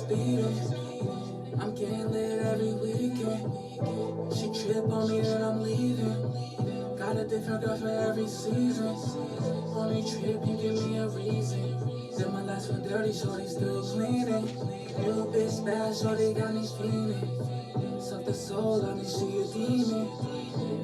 speeding. I'm getting lit every weekend. She trip on me and I'm leaving. Got a different girl for every season. Only trip, you give me a reason. Then my last one dirty, shorty still cleaning. New bitch bad, shorty got me feeling. Suck the soul, let me see you demon.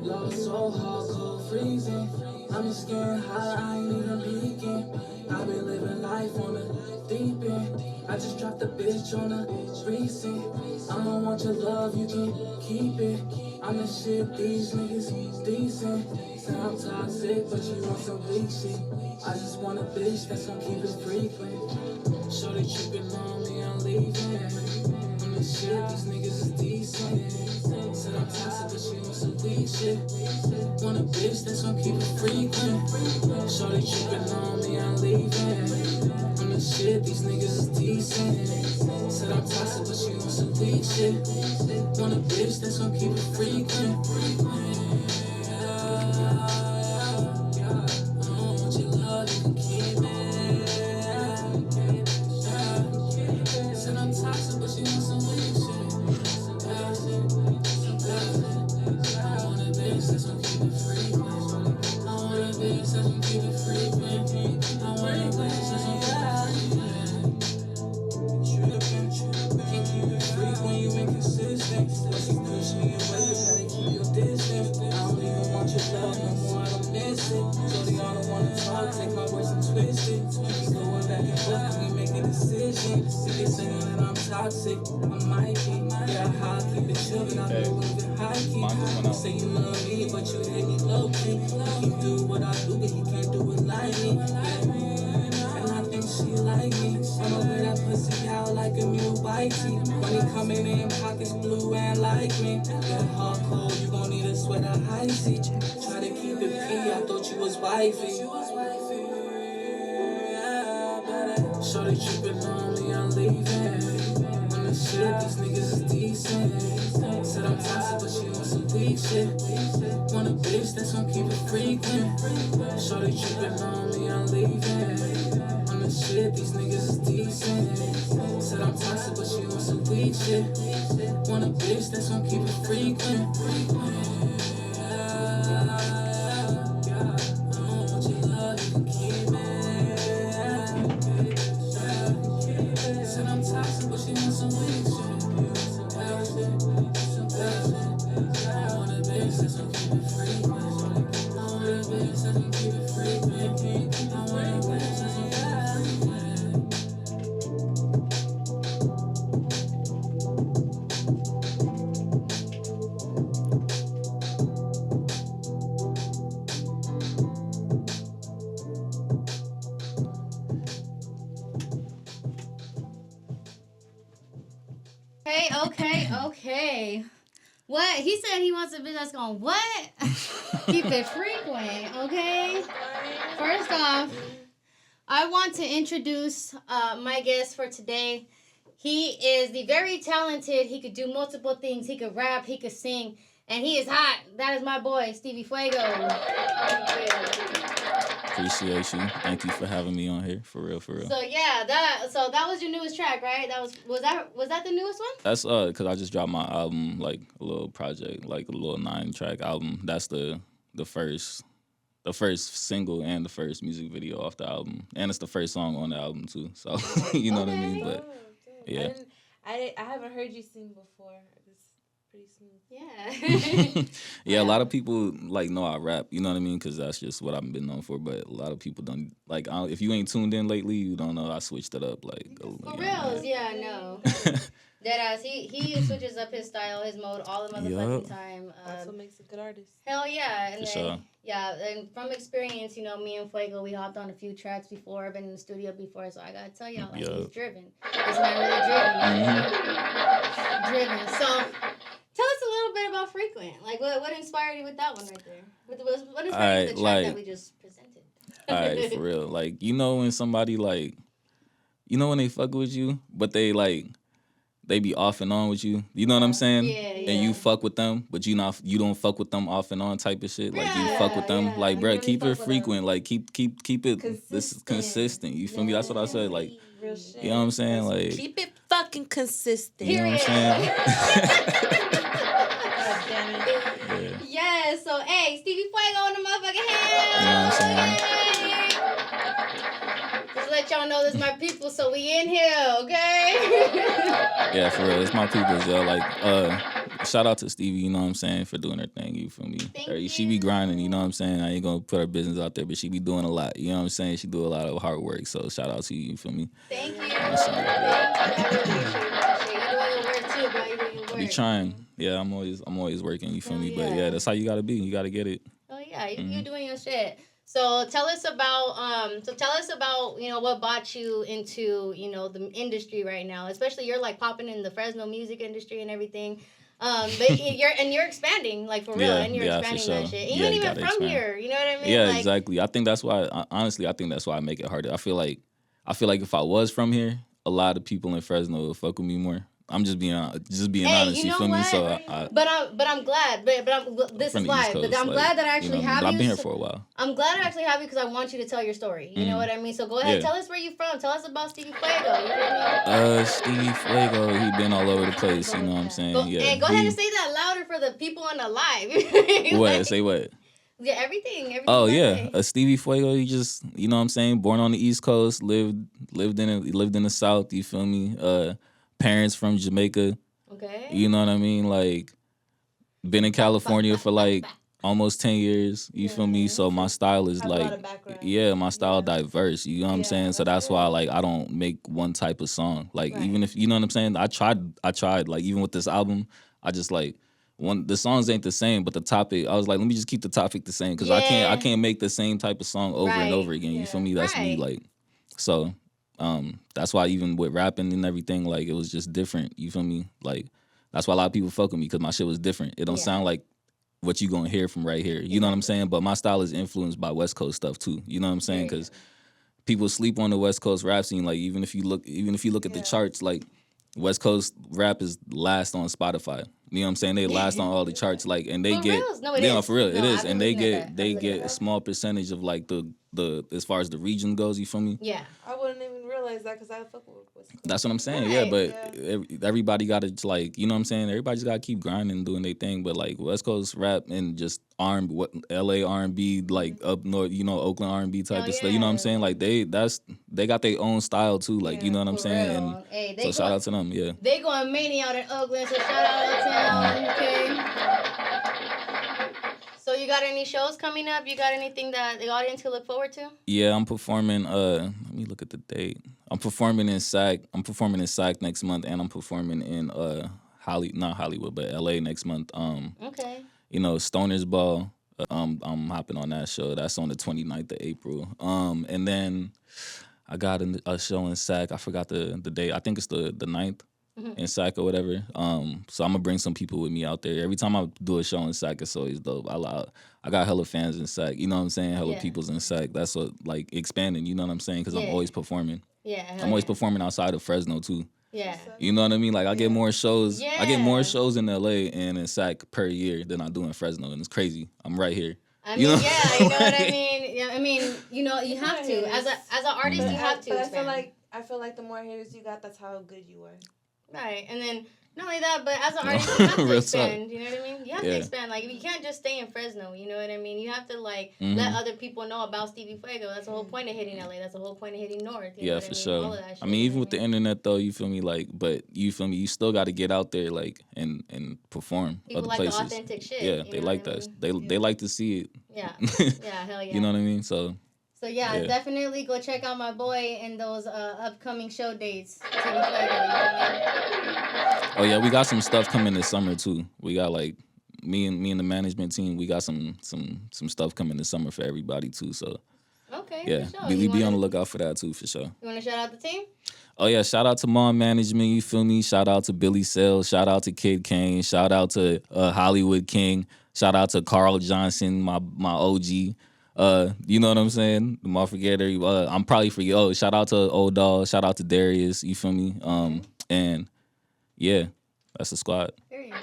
Lost so hard, cold freezing. I'm just getting high, I ain't even peeking. I've been living life on the deep end. I just dropped a bitch on the recent. I don't want your love, you can keep it. I'm the shit, these niggas decent. Say I'm toxic, but you want some weak shit. I just want a bitch that's gon' keep it frequent. Shorty trippin' on me, I'm leaving. I'm the shit, these niggas is decent. Said I'm toxic, but she wants some weak shit. Want a bitch that's gon' keep it frequent. Shorty trippin' on me, I'm leaving. I'm the shit, these niggas is decent. Said I'm toxic, but she wants some weak shit. Want a bitch that's gon' keep it frequent. Take my words and twist it. We going back and forth, we making decisions. They saying that I'm toxic, I might be. Yeah, how I keep it chill, but I do even high key. You say you love me, but you hate me low key. You can do what I do, but you can't do it like me. And I think she like me. I'ma wear that pussy out like a new white tee. When he coming in, pockets blue and like me. Get hard cold, you gon' need a sweater high tea. Try to keep it P, I thought you was wifey. Shorty trippin' on me, I'm leaving. I'm the shit, these niggas is decent. Said I'm toxic, but she wants some weak shit. Want a bitch that's gon' keep it frequent. Shorty trippin' on me, I'm leaving. I'm the shit, these niggas is decent. Said I'm toxic, but she wants some weak shit. Want a bitch that's gon' keep it frequent. Okay. What? He said he wants a bitch that's gonna what? Keep it frequent, okay? First off, I want to introduce my guest for today. He is the very talented. He could do multiple things. He could rap, he could sing, and he is hot. That is my boy, Stevie Fuego. Appreciate you. Thank you for having me on here. For real. So yeah, that was your newest track, right? Was that the newest one? That's because I just dropped my album, like a little project, like a little 9-track album. That's the first single and the first music video off the album, and it's the first song on the album too. So you know what I mean. But yeah, I haven't heard you sing before. Pretty smooth. Yeah. Yeah, a lot of people like know I rap, you know what I mean? Because that's just what I've been known for. But a lot of people don't, like, if you ain't tuned in lately, you don't know I switched it up. Like, for reals, yeah, no. Deadass, he switches up his style, his mode all the motherfucking time. That's what makes a good artist. Hell yeah. And for then, sure. Yeah, and from experience, you know, me and Fuego, we hopped on a few tracks before. I've been in the studio before, so I gotta tell y'all, like, he's driven. This man really driven. Driven. So, tell us a little bit about Frequent. Like, what inspired you with that one right there? What inspired you with the track that we just presented? All right, for real. Like, you know when somebody, like, you know when they fuck with you, but they, like, they be off and on with you. You know what I'm saying? Yeah. And you fuck with them, but you don't fuck with them off and on type of shit. Like you fuck with them. Like, bruh, keep it frequent. Like keep it consistent. You feel me? That's what I said. Like, real shit. You know what I'm saying? Like, keep it fucking fucking consistent. You know what I'm saying? God damn it. Yeah. Yes. So, hey, Stevie Fuego in the motherfucking house. You know what I'm saying? Just let y'all know this is my people, so we in here, okay? Yeah, for real. It's my people's, yo. Like, shout out to Stevie, you know what I'm saying, for doing her thing, you feel me? Thank She be you. grinding, you know what I'm saying? I ain't gonna put her business out there, but she be doing a lot, you know what I'm saying? She do a lot of hard work, so shout out to you feel me? Thank you. I'm saying? Thank you. I really appreciate that shit. You doing your work too, bro. You doing your work. Be trying. Yeah, I'm always working, you feel me? But yeah. yeah, that's how you gotta be. You gotta get it. Oh yeah, you doing your shit. So tell us about you know what brought you into you know the industry right now, especially you're like popping in the Fresno music industry and everything. But you're expanding like for real, Yeah, and you're yeah, for expanding sure. that shit. Yeah, You ain't you even gotta from expand. here, you know what I mean? Yeah, like, exactly. I think that's why. Honestly, I think that's why I make it harder. I feel like if I was from here, a lot of people in Fresno would fuck with me more. I'm just being Hey, honest. you You know feel me? what? So But I'm glad. This from is the East why. Coast, But I'm like, glad that I you actually know, have but you. I've been here for a while. I'm glad I actually have you because I want you to tell your story. You know what I mean? So go ahead, Yeah. tell us where you from. Tell us about Stevie Fuego. You feel me? Stevie Fuego, he been all over the place. You know what I'm saying? Go, Yeah. hey, go ahead and say that louder for the people on the live. What? Like, Say what? yeah, everything. Oh you yeah, say. Stevie Fuego. He just, you know what I'm saying, born on the East Coast, lived in the South. You feel me? Parents from Jamaica. Okay. You know what I mean? Like, been in California for like almost 10 years. You feel me? So my style is Have a lot like, of background. yeah, my style Yeah. diverse. You know what I'm Yeah, saying? So that's that's why good. like I don't make one type of song. Like Right. even if you know what I'm saying, I tried. Like even with this album, I just like the songs ain't the same, but the topic. I was like, let me just keep the topic the same because I Yeah. can't make the same type of song over and Right. over again. You Yeah. feel me? That's me. Right. Like so. That's why even with rapping and everything, like it was just different. You feel me? Like that's why a lot of people fuck with me because my shit was different. It don't Yeah. sound like what you gonna hear from right here. You know what I'm saying? But my style is influenced by West Coast stuff too. You know what I'm saying? Period. Because people sleep on the West Coast rap scene. Like even if you look at the Yeah. charts, like West Coast rap is last on Spotify. You know what I'm saying? They last on all the charts. Like and they For get reals? No, it yeah, is. for real, No, it is. I've been And they looking at that. get I've been looking a at small percentage of like the as far as the region goes. You feel me? Yeah. I wouldn't even realize that because I fuck with West Coast. That's what I'm saying. Right. Yeah, but everybody got to like, you know what I'm saying? Everybody just got to keep grinding and doing their thing. But like West Coast rap and just LA R&B, like up north, you know, Oakland R&B type Hell of stuff. You know what I'm yeah. saying? Like they got their own style too. Like, you Yeah, know what I'm For saying? real. And Hey, so shout out to them. Yeah. They going mania out in Oakland, so shout out Uptown, okay? So you got any shows coming up? You got anything that the audience can look forward to? Yeah, I'm performing. Let me look at the date. I'm performing in SAC. Next month, and I'm performing in not Hollywood, but LA next month. Okay. You know, Stoner's Ball. I'm hopping on that show. That's on the 29th of April. And then I got a show in SAC. I forgot the date. I think it's the 9th in SAC or whatever. So I'm gonna bring some people with me out there. Every time I do a show in SAC, it's always dope. I got hella fans in SAC. You know what I'm saying? Hella Yeah. people's in SAC. That's what like expanding. You know what I'm saying? Because I'm Yeah. always performing. Yeah. I'm always performing outside of Fresno too. Yeah. You know what I mean? Like I get more shows. I get Yeah. more shows in LA and in SAC per year than I do in Fresno, and it's crazy. I'm right here. I You mean, know? yeah, you know what I mean. Yeah, I mean, you know, you have to Yes. as an artist, you have to. But expand. I feel like the more haters you got, that's how good you are. Right, and then not only that, but as an artist, you have to Real expand. You know what I mean? You have to Yeah. expand. Like, you can't just stay in Fresno. You know what I mean? You have to like Mhm. let other people know about Stevie Fuego. That's the whole point of hitting LA. That's the whole point of hitting North. You know Yeah, what for I mean? sure. All of that shit, I mean, you even know with the what I mean? internet though, you feel me? Like, but you feel me? You still got to get out there, like, and perform People other like places. the authentic shit. Yeah, you they know like what I that. mean? They like to see it. Yeah, yeah, hell yeah. You know what I mean? So So yeah, Yeah. definitely go check out my boy and those upcoming show dates. Stevie Fuego, you oh yeah, we got some stuff coming this summer too. We got like me and the management team. We got some stuff coming this summer for everybody too. So feel me? Okay, yeah, for sure. we You be on wanna- the lookout for that too for sure. You want to shout out the team? Oh yeah, shout out to Mom Management, you feel me? Shout out to Billy Sales, shout out to Kid Kane, shout out to Hollywood King, shout out to Carl Johnson, my OG. You know what I'm saying? The Motherfucker. I'm probably forget. Oh, shout out to Old Dog, shout out to Darius, you feel me? And yeah, that's the squad. Period.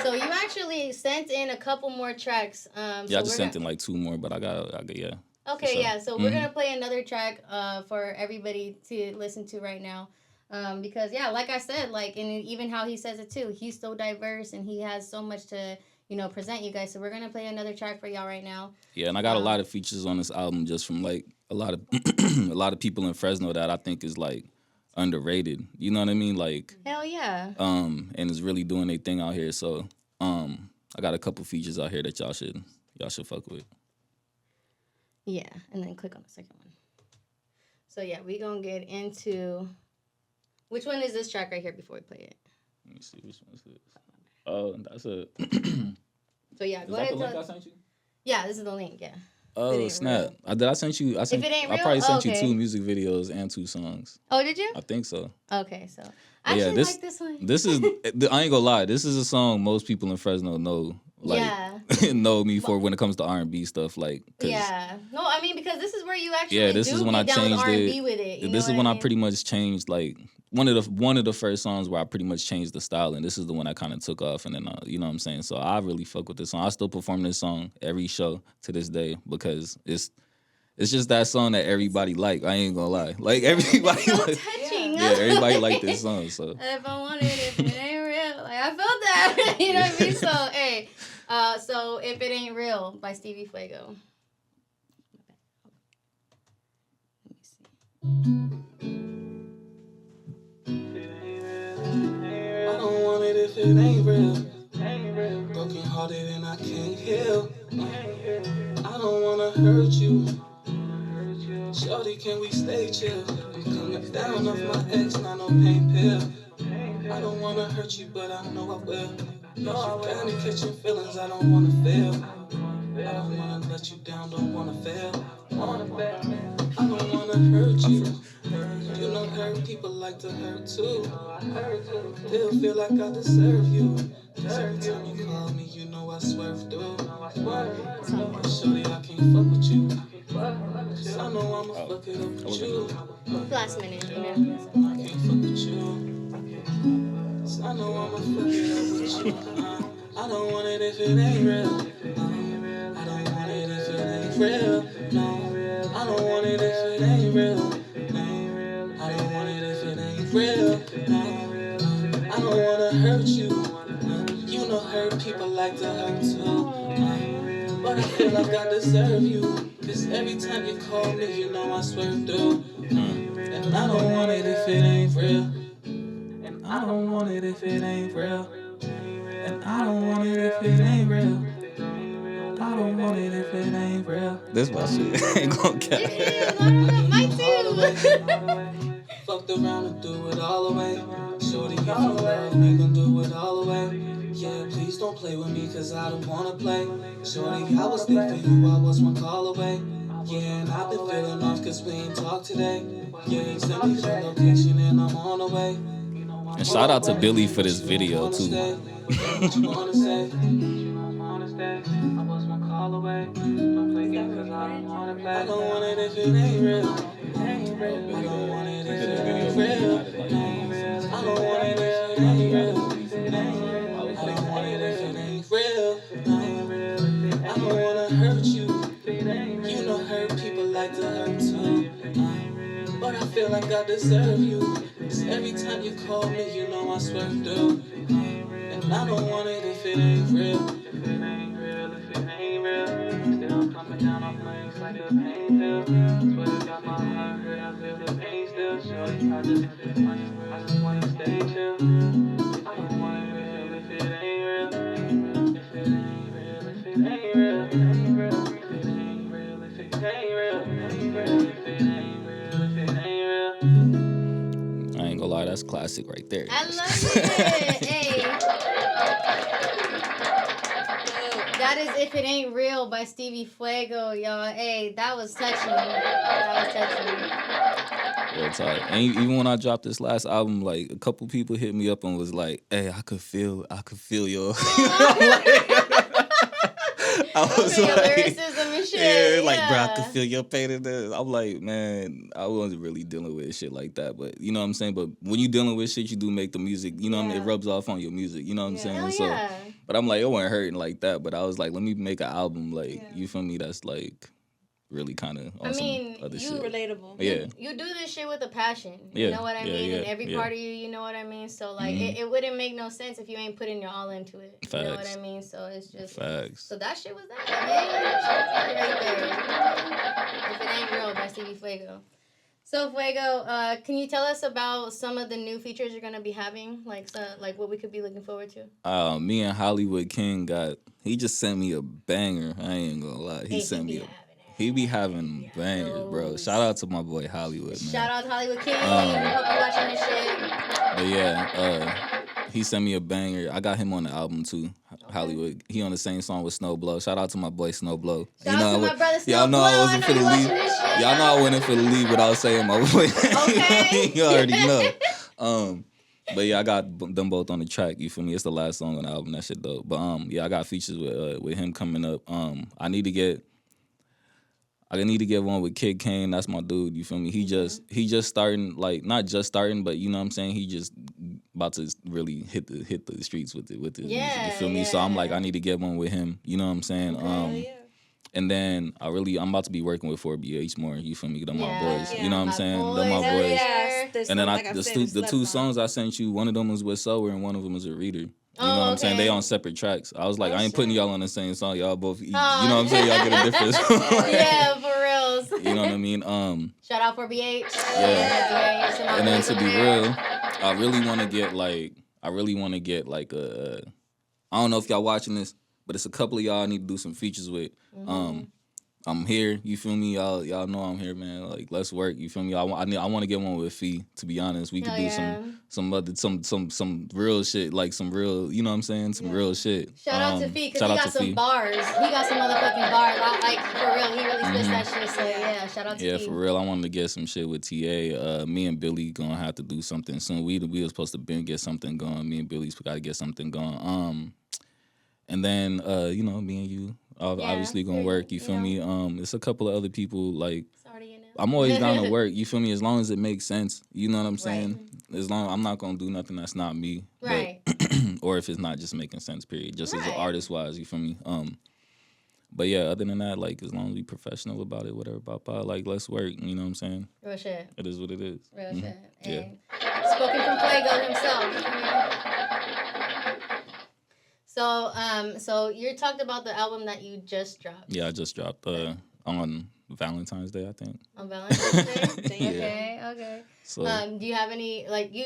So you actually sent in a couple more tracks. Yeah, I just sent in like 2 more, but I got yeah. Okay, sure. yeah. So we're gonna play another track for everybody to listen to right now. Because yeah, like I said, like and even how he says it too, he's so diverse and he has so much to present you guys. So we're gonna play another track for y'all right now. Yeah, and I got a lot of features on this album just from like a lot of a lot of people in Fresno that I think is like underrated. You know what I mean? Like Hell yeah. and is really doing their thing out here. So I got a couple features out here that y'all should fuck with. Yeah, and then click on the second one. So yeah, we gonna get into which one is this track right here before we play it? Let me see which one is this. Oh, that's a. So yeah, Is go that ahead. the link I sent you? Yeah, this is the link. Yeah. Oh snap! Did I sent you? I If it ain't I real? probably sent you Okay. 2 music videos and 2 songs. Oh, did you? I think so. Okay, so But I yeah, actually like this one. This is. I ain't gonna lie. This is a song most people in Fresno know. Like, Yeah. know me for when it comes to R&B stuff. Like, Yeah. No, I mean because this is where you actually yeah, this do is when I get down changed R&B it. with it. This is when I pretty much changed like one of the first songs where I pretty much changed the style, and this is the one I kind of took off, and then you know what I'm saying. So I really fuck with this song. I still perform this song every show to this day because it's just that song that everybody like. I ain't gonna lie, like everybody so like, touching. yeah, everybody like this song. So if I want it, if it ain't real, like I felt that. You know what I mean? So hey, so if it ain't real by Stevie Fuego. Let me see. I don't want it if it ain't real. Broken hearted and I can't heal. I don't wanna hurt you. Shorty, can we stay chill? I'm coming down off my ex, not no pain pill. I don't wanna hurt you, but I know I will. You got me catching feelings I don't wanna feel. I don't wanna let you down, don't wanna fail. I don't wanna hurt you. You know hurt people like to hurt too. Still feel like I deserve you. Every time you call me, you know I swerve through. Shorty, I can't fuck with you. I know I'ma fuck it up with you. Last minute. You know. I can't fuck with you. I know I'ma fuck it up with you. I don't want it if it ain't real. I don't want it if it ain't real. No, I don't want it if it ain't real. I don't want it if it ain't real. No, I don't wanna hurt you. You know hurt people like to hurt too. But I feel like I deserve you. Cause every time you call me, you know I swerve through. And I don't want it if it ain't real. And I don't want it if it ain't real. And I don't want it if it ain't real. I don't want it if it ain't real. this my shit. Ain't gonna cap. Mine too. Fucked around and threw it all away. Shorty, if you love me, then do it all away. Yeah, please don't play with me, cause I don't wanna play. Shorty, I was there for you, I was one call away. Yeah, and I've been feeling off cause we ain't talked today. Yeah, send me your location and I'm on the way. And shout out to Billy for this video too. What you wanna say? I was one call away. Don't play games cause I don't wanna play. I don't want it if it ain't real. I don't want it if it ain't real. I don't want it if it ain't real. I don't want it if it ain't real. I don't wanna hurt you. You know hurt people like to hurt too. But I feel like I deserve you. Cause every time you call me, you know I swerve through. And I don't want it if it ain't real. If it ain't real, if it ain't real. Still coming down off legs like a pain pill. Swear got my heart hurt, I feel the pain still. Shorty, I just wanna stay chill. I don't wanna real if it ain't real. If it ain't real, if it ain't real. If it ain't real, if it ain't real. If it ain't real, if it ain't real. I ain't gonna lie, that's classic right there. I love it. Hey. That is If It Ain't Real by Stevie Fuego, y'all. Hey, that was touching. That was touching. Real talk. And even when I dropped this last album, like a couple people hit me up and was like, "Hey, I could feel your." I was Your like, lyricism and shit. yeah, like bro, I could feel your pain in this. I'm like, man, I wasn't really dealing with shit like that, but you know what I'm saying. But when you dealing with shit, you do make the music. You know what I mean? It rubs off on your music. You know what I'm saying? Hell So, yeah. but I'm like, it wasn't hurting like that. But I was like, let me make an album, like you feel me? That's like really kind of on I mean, some other you shit. Relatable. Yeah. You do this shit with a passion. Yeah, You know what I yeah, mean? yeah, And every yeah. part of you, you know what I mean? So, like, Mhm. it wouldn't make no sense if you ain't putting your all into it. You know what Facts. I mean? So, it's just... Facts. So, that shit was that, man. That shit was that right there. If it ain't real, by Stevie Fuego. So, Fuego, can you tell us about some of the new features you're going to be having? Like, what we could be looking forward to? Me and Hollywood King he just sent me a banger. I ain't gonna lie. He Hey, sent he me be a having it. he be having bangers, bro. Those. Shout out to my boy Hollywood, man. Shout out to Hollywood King. Hope you watching this shit. But yeah, he sent me a banger. I got him on the album too. Hollywood. He on the same song with Snowblow. Shout out to my boy Snowblow. Shout out to my brother Y'all know I wasn't Snowblow. finna leave. Y'all know I wasn't finna leave without saying my boy. Okay. You already know. But yeah, I got them both on the track. You feel me? It's the last song on the album. That shit dope. But yeah, I got features with him coming up. I need to get one with Kid Kane. That's my dude. You feel me? He just starting, like, not just starting, but you know what I'm saying. He just about to really hit the streets with his music. You feel me? So I'm like, I need to get one with him. You know what I'm saying? Yeah. And then I'm about to be working with 4BH more. You feel me? Them my boys. Yeah. You know what I'm My saying? boys. Them my Hell boys. yeah. And then the two songs I sent you, one of them was with Sower and one of them was with Reader. You know what I'm saying? They on separate tracks. I was like, I ain't putting y'all on the same song. Y'all both, you know what I'm saying? Y'all get a different song. Yeah, for reals. You know what I mean? Shout out for BH. Yeah. And then to be real, I really want to get like a, I don't know if y'all watching this, but it's a couple of y'all I need to do some features with. I'm here, you feel me? Y'all know I'm here, man. Like, let's work, you feel me? I want to get one with Fee, to be honest. We could do some real shit, like some real, you know what I'm saying? Some real shit. Shout out to Fee, because he got some bars. He got some motherfucking bars. Like, for real, he really spits that shit. So yeah, shout out to Fee. Yeah, for real. I wanted to get some shit with TA. Me and Billy gonna have to do something soon. We were supposed to get something going. Me and Billy's gotta get something going. And then me and you obviously gonna work. You feel me? It's a couple of other people, like, I'm always down to work. You feel me? As long as it makes sense. You know what I'm saying? As long I'm not gonna do nothing that's not me. Right. But, or if it's not just making sense. Period. Just as an artist wise. You feel me? But yeah, other than that, like, as long as we professional about it, whatever, like, let's work. You know what I'm saying? Real shit. It is what it is. Real shit. Yeah. And spoken from Fuego himself. So you talked about the album that you just dropped. Yeah, I just dropped on Valentine's Day, I think. On Valentine's Day? Yeah. Okay. So, do you have any, like, you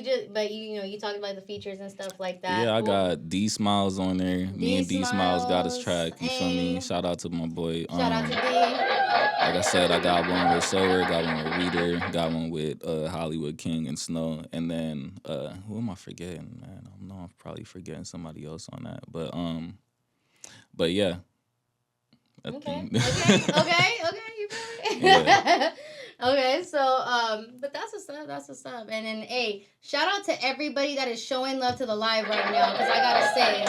talked about the features and stuff like that. Yeah, I got D Smiles on there. Me and D Smiles got his track. You feel me? Shout out to my boy. Shout out to D. Like I said, I got one with Sower, got one with Reader, got one with Hollywood King and Snow, and then who am I forgetting, man? I know I'm probably forgetting somebody else on that, but yeah. Okay. You feel me? Yeah. Okay, so but that's what's up. And then, hey, shout out to everybody that is showing love to the live right now, because I gotta say.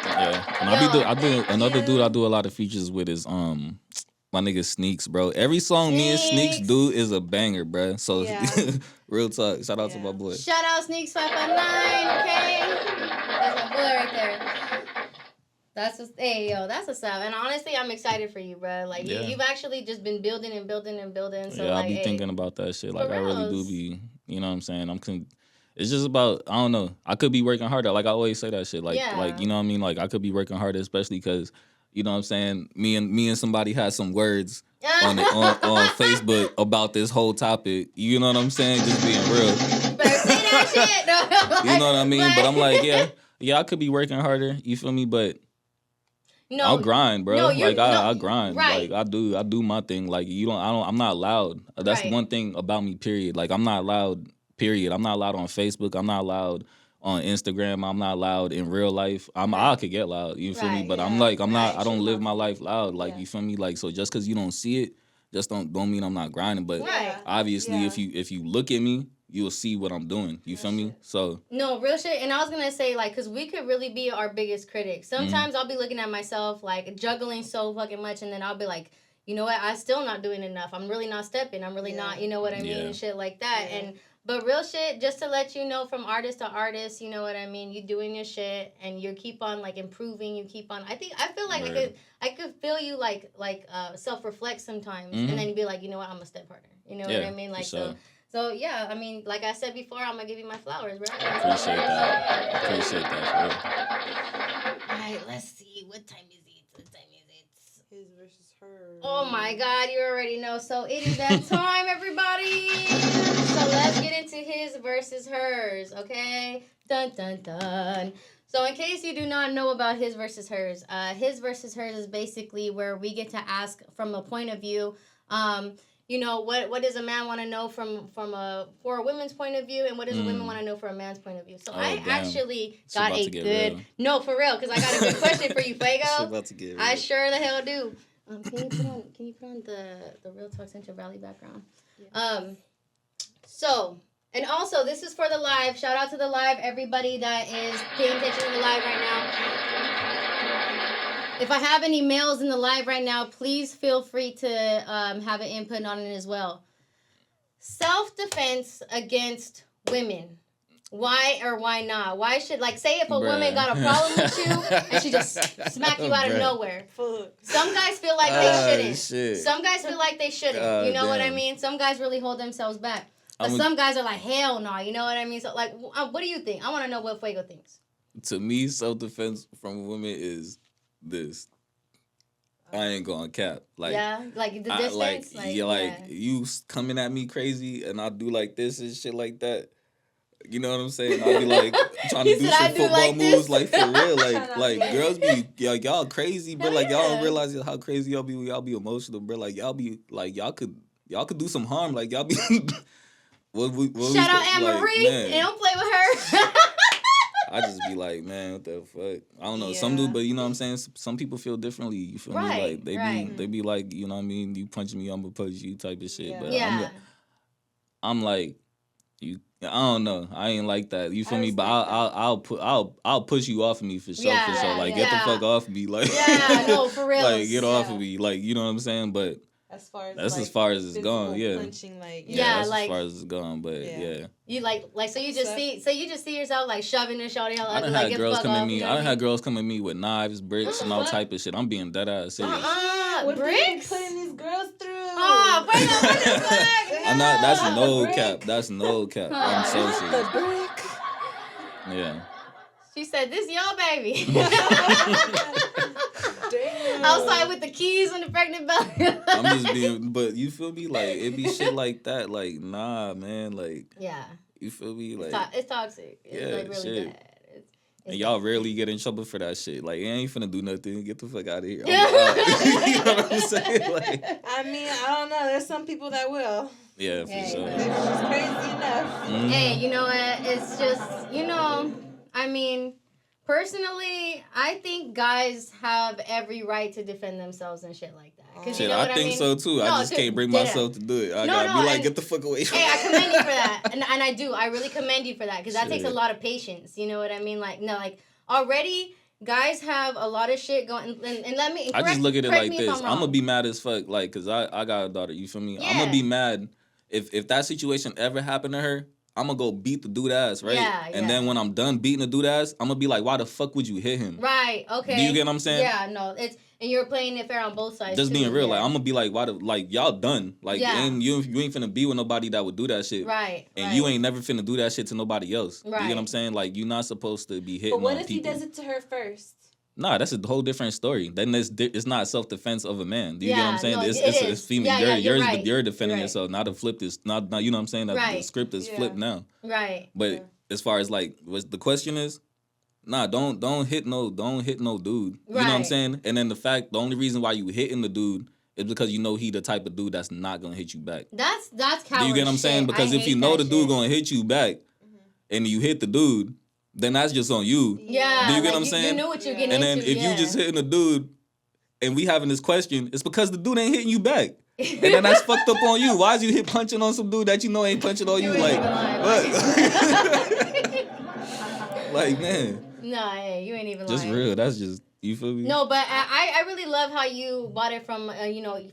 Yeah, and I do another dude I do a lot of features with is my nigga Sneaks, bro. Every song me and Sneaks do is a banger, bro. So real talk. Shout out to my boy. Shout out Sneaks 559. Okay, that's my boy right there. That's what's up. And honestly, I'm excited for you, bro. Like, you've actually just been building and building and building. So I be thinking about that shit. Like, I really do be, you know what I'm saying? It's just about, I don't know. I could be working harder. Like, I always say that shit. Like, you know what I mean? Like, I could be working harder, especially because, you know what I'm saying? Me and somebody had some words on Facebook about this whole topic. You know what I'm saying? Just being real. You better say that shit. No, you know what I mean? But I'm like, yeah, I could be working harder. You feel me? But no, I'll grind, bro. No, I grind. Right. Like, I do my thing. Like, I'm not loud. That's one thing about me, period. Like, I'm not loud, period. I'm not loud on Facebook. I'm not loud on Instagram. I'm not loud in real life. I could get loud, you feel me? But I'm not, I don't live my life loud. Like, you feel me? Like, so just because you don't see it, just don't mean I'm not grinding. But obviously, if you look at me, you'll see what I'm doing. You feel me? So no, real shit. And I was gonna say, like, because we could really be our biggest critic. Sometimes I'll be looking at myself, like, juggling so fucking much, and then I'll be like, you know what? I'm still not doing enough. I'm really not stepping. I'm really not, you know what I mean? And shit like that. And But real shit, just to let you know, from artist to artist, you know what I mean. You doing your shit, and you keep on like improving. You keep on. I feel like I could feel you like self reflect sometimes, and then you be like, you know what, I'm a step partner. You know what I mean? Like sure. So yeah, I mean, like I said before, I'm gonna give you my flowers, bro. Appreciate that. Appreciate that. All right, let's see. What time is it? His versus her. Oh my God, you already know. So it is that time, everybody. So let's get into his versus hers, okay? Dun dun dun. So in case you do not know about his versus hers is basically where we get to ask from a point of view. You know, what does a man want to know from for a women's point of view, and what does a woman want to know for a man's point of view? So I actually got a good real. No, for real, because I got a good question for you, Fuego. About to get real. I sure the hell do. Can you put on the Real Talk Central Valley background? Yeah. So, and also this is for the live. Shout out to the live, everybody that is paying attention to the live right now. If I have any males in the live right now, please feel free to have an input on it as well. Self-defense against women. Why or why not? Why should, like, say if a woman got a problem with you and she just smack you out of nowhere. Some guys feel like they shouldn't. Shit. Some guys feel like they shouldn't. You know what I mean? Some guys really hold themselves back. But some guys are like, hell no. You know what I mean? So, like, what do you think? I want to know what Fuego thinks. To me, self-defense from a woman is this. I ain't gonna cap. Like, yeah, like the distance. You coming at me crazy and I do like this and shit like that. You know what I'm saying? I'll be like trying to do some football like moves, like for real. Like girls be y'all crazy, bro. Like y'all don't realize how crazy y'all be when y'all be emotional, bro. Like y'all be like y'all could do some harm. Like y'all be. Shout out Anne Marie. And don't play with her. I just be like, man, what the fuck? I don't know. Yeah. Some do, but you know what I'm saying? Some people feel differently. You feel me? Like they be like, you know what I mean? You punch me, I'm gonna punch you type of shit. Yeah. But I'm like, you. I don't know. I ain't like that. You feel me? But I'll push you off of me for sure. Yeah, for sure. Like get the fuck off of me. Like no, for real. Like get off of me. Like you know what I'm saying? But as far as that's like, as far as it's gone. Yeah. Punching, like, that's like, as far as it's gone. But you like so you just see yourself like shoving and shouting hell. I done had girls come at me. I done had girls come at me with knives, bricks, and all type of shit. I'm being dead ass serious. What bricks? Putting these girls through. Oh, wait up, what the fuck? I'm not. That's no cap. That's no cap. I'm so serious. The brick. Yeah. She said, "This your baby." Damn. Outside with the keys and the pregnant belly. I'm just being, but you feel me? Like it be shit like that. Like nah, man. Like you feel me? Like it's toxic. It's like really bad. And y'all rarely get in trouble for that shit. Like, it ain't finna do nothing. Get the fuck out of here. You know what I'm saying? Like, I mean, I don't know. There's some people that will. Yeah, for sure. It's just crazy enough. Mm-hmm. Hey, you know what? It's just, you know, I mean, personally, I think guys have every right to defend themselves and shit like that. Shit, you know I think so too. I just can't bring myself to do it. I gotta be like, get the fuck away from me. Hey, I commend you for that. And I do. I really commend you for that. Because that takes a lot of patience. You know what I mean? Like, no, like, already, guys have a lot of shit going. And let me. I just look at it like this. I'm gonna be mad as fuck. Like, because I got a daughter. You feel me? Yeah. I'm gonna be mad if that situation ever happened to her. I'm gonna go beat the dude ass, right? Yeah. And then when I'm done beating the dude ass, I'm gonna be like, why the fuck would you hit him? Right. Okay. Do you get what I'm saying? Yeah. No. It's. And you're playing it fair on both sides. Just being real, like I'm gonna be like, why y'all done? Like, and you ain't finna be with nobody that would do that shit. Right. And you ain't never finna do that shit to nobody else. Right. You get what I'm saying? Like, you're not supposed to be hitting on people. But what if he does it to her first? Nah, that's a whole different story. Then it's not self-defense of a man. Do you get what I'm saying? No, it's female. You're defending yourself. Not a flip this. Not you know what I'm saying? That the script is flipped now. Right. But as far as like, what the question is. Nah, don't hit no dude. Right. You know what I'm saying? And then the only reason why you hitting the dude is because you know he the type of dude that's not gonna hit you back. That's coward. Do you get what I'm saying? Because if you know the dude gonna hit you back, and you hit the dude, then that's just on you. Yeah. Do you get what I'm saying? You know what you're getting into. And then if you just hitting a dude, and we having this question, it's because the dude ain't hitting you back. And then that's fucked up on you. Why is you hit punching on some dude that you know ain't punching on you? Like, what? Like, man. No, hey, you ain't even just lying. Real. That's just, You feel me? No, but I really love how you bought it from,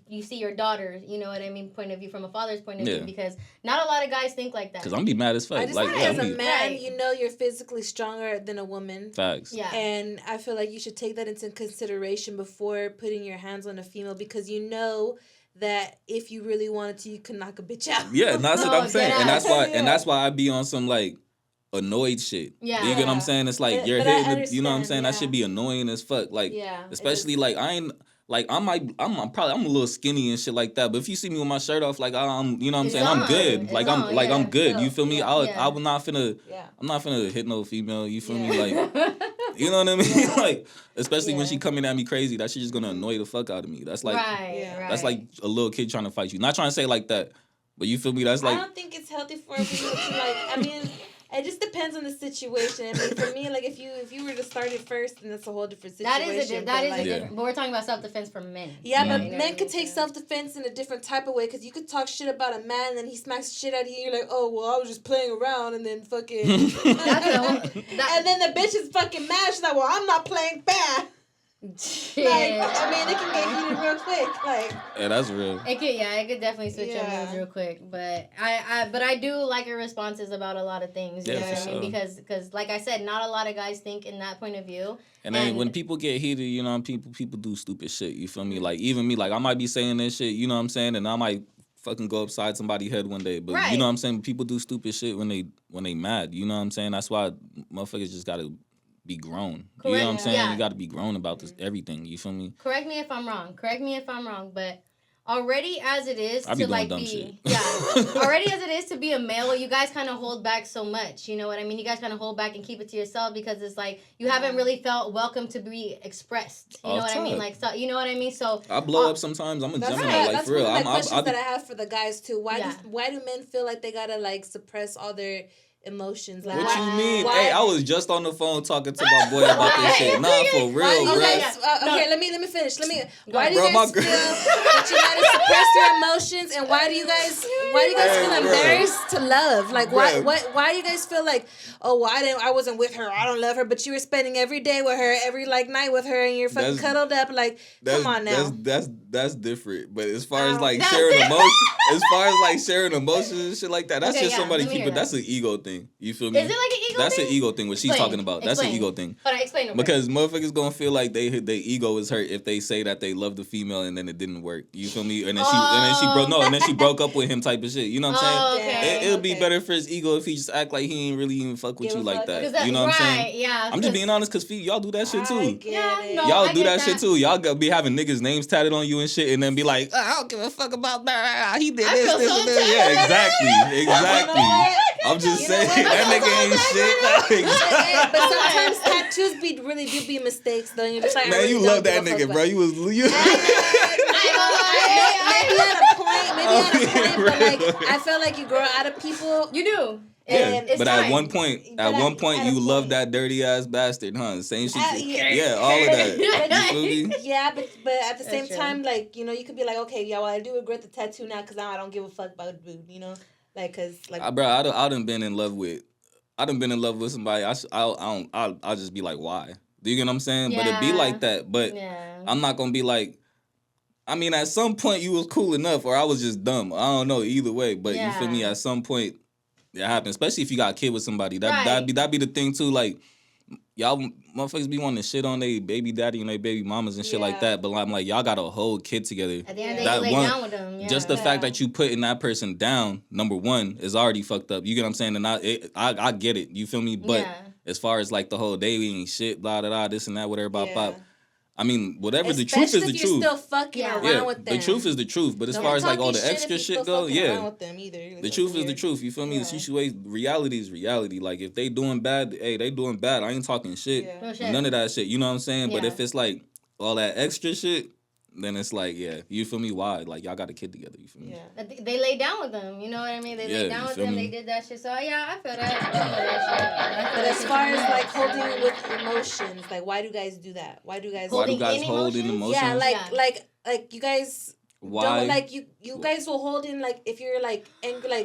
you see your daughter, you know what I mean, point of view, from a father's point of view, because not a lot of guys think like that. Because I'm be mad as fuck. I just like, think yeah, as a man, Right. you know you're physically stronger than a woman. Facts. Yeah. And I feel like you should take that into consideration before putting your hands on a female, because you know that if you really wanted to, you could knock a bitch out. Yeah, that's what I'm saying. And that's why Yeah. and that's why I be on some like annoyed shit. Yeah. You get what I'm saying? It's like you're But I hitting it, you know what I'm understand, saying? That yeah. should be annoying as fuck. Like Yeah, it especially is. like I'm a little skinny and shit like that. But if you see me with my shirt off, like I'm, you know what I'm It's saying? I'm on. good. It's Like on, I'm good. yeah. You feel me? Yeah. I'm not finna Yeah. I'm not finna hit no female. You feel me? Yeah. Like you know what I mean? Yeah. Like especially when Yeah. she coming at me crazy, that shit just gonna annoy the fuck out of me. That's like right. that's like a little kid trying to fight you. Not trying to say like that, but you feel me? That's like I don't think it's healthy for a female to like. I mean, it just depends on the situation. I mean, for me, like if you were to start it first, then that's a whole different situation. That is a like, different. But we're talking about self-defense for men. Yeah, but You know men what could I take mean? self-defense in a different type of way, because you could talk shit about a man and then he smacks the shit out of you and you're like, oh, well, I was just playing around, and then fucking... and then the bitch is fucking mad. She's like, well, I'm not playing fair. Shit. Like, I mean, it can get heated real quick. Like, yeah, that's real. It could definitely switch up Yeah. moves real quick. But I do like your responses about a lot of things. You Yeah, know what for I mean? sure. Because like I said, not a lot of guys think in that point of view. And then when people get heated, you know, people do stupid shit. You feel me? Like even me, like I might be saying this shit, you know what I'm saying, and I might fucking go upside somebody's head one day. But you know what I'm saying? People do stupid shit when they mad. You know what I'm saying? That's why motherfuckers just gotta be grown. You know what I'm saying? Yeah. You gotta be grown about this everything. You feel me? Correct me if I'm wrong. But already as it is I be to doing like dumb be shit. already as it is to be a male, you guys kind of hold back so much. You know what I mean? You guys kind of hold back and keep it to yourself because it's like you haven't really felt welcome to be expressed. You know what I mean? Like, so you know what I mean? So I blow up sometimes. I'm a that's Gemini, like that's for real. one of my I questions that I have for the guys too. Why do men feel like they gotta like suppress all their emotions? Like, what you mean? Why? Hey, I was just on the phone talking to my boy about this shit. Nah, for real, Why do you bro. guys, okay, let me finish. Why do you Bro, guys feel that you gotta suppress your emotions, and why do you guys feel bro. embarrassed to love? Like, why Bro. why do you guys feel like, oh, well, I wasn't with her, I don't love her, but you were spending every day with her, every like night with her, and you're fucking cuddled up? Like, come on now. That's different. But as far as like sharing emotions and shit like that, that's just somebody keeping. That's an ego thing. You feel me? Is it like an ego That's thing? an ego thing. What she's talking about. That's an ego thing. Hold on, explain it. Because motherfuckers gonna feel like their ego is hurt if they say that they love the female and then it didn't work. You feel me? And then she broke up with him type of shit. You know what I'm saying? Okay. It'll be better for his ego if he just act like he ain't really even fuck with you like that. You know what I'm saying? Yeah. I'm just being honest, cause y'all do that shit too. Y'all Do that shit too. Y'all gonna be having niggas' names tatted on you and shit, and then be like, I don't give a fuck about that. He did this, and this. Yeah, exactly. I'm just saying that nigga ain't shit. But sometimes tattoos do be mistakes though. And you're just like, Man, you love that nigga, bro. You was you. Maybe at a point, but like I feel like you grow out of people. You do. Yeah, but at one point, you love that dirty ass bastard, huh? Same shit. Yeah, all of that. You feel me? Yeah, but at the same time, like, you know, you could be like, okay, yeah, well, I do regret the tattoo now because now I don't give a fuck about dude, you know, like, cause like, bro, I done been in love with somebody. I'll just be like, why? Do you get what I'm saying? But it be like that. But I'm not gonna be like. I mean, at some point you was cool enough, or I was just dumb. I don't know. Either way, but you feel me? At some point, it happens. Especially if you got a kid with somebody. That be the thing too. Like y'all motherfuckers be wanting to shit on their baby daddy and their baby mamas and shit like that. But I'm like, y'all got a whole kid together. At the end of the day, you lay down with them. Yeah. Just the fact that you putting that person down, number one, is already fucked up. You get what I'm saying? And I get it. You feel me? But as far as like the whole day we ain't shit, blah blah blah, this and that, whatever, blah blah. I mean, whatever. Especially the truth is the if truth. You're still fucking around with them. The truth is the truth. But as far as like all the extra shit go, the truth is the truth. You feel me? The reality is reality. Like if they doing bad, hey, they doing bad. I ain't talking shit. None of that shit. You know what I'm saying? But if it's like all that extra shit, then it's like, you feel me? Why? Like y'all got a kid together. You feel me? Yeah. They lay down with them. You know what I mean? They lay down with them. They did that shit. So yeah, I feel that. But as far as like holding with emotions, like why do guys do that? Why do guys hold in emotions? Yeah, like you guys. Why? Don't, like you guys will hold in like if you're like angry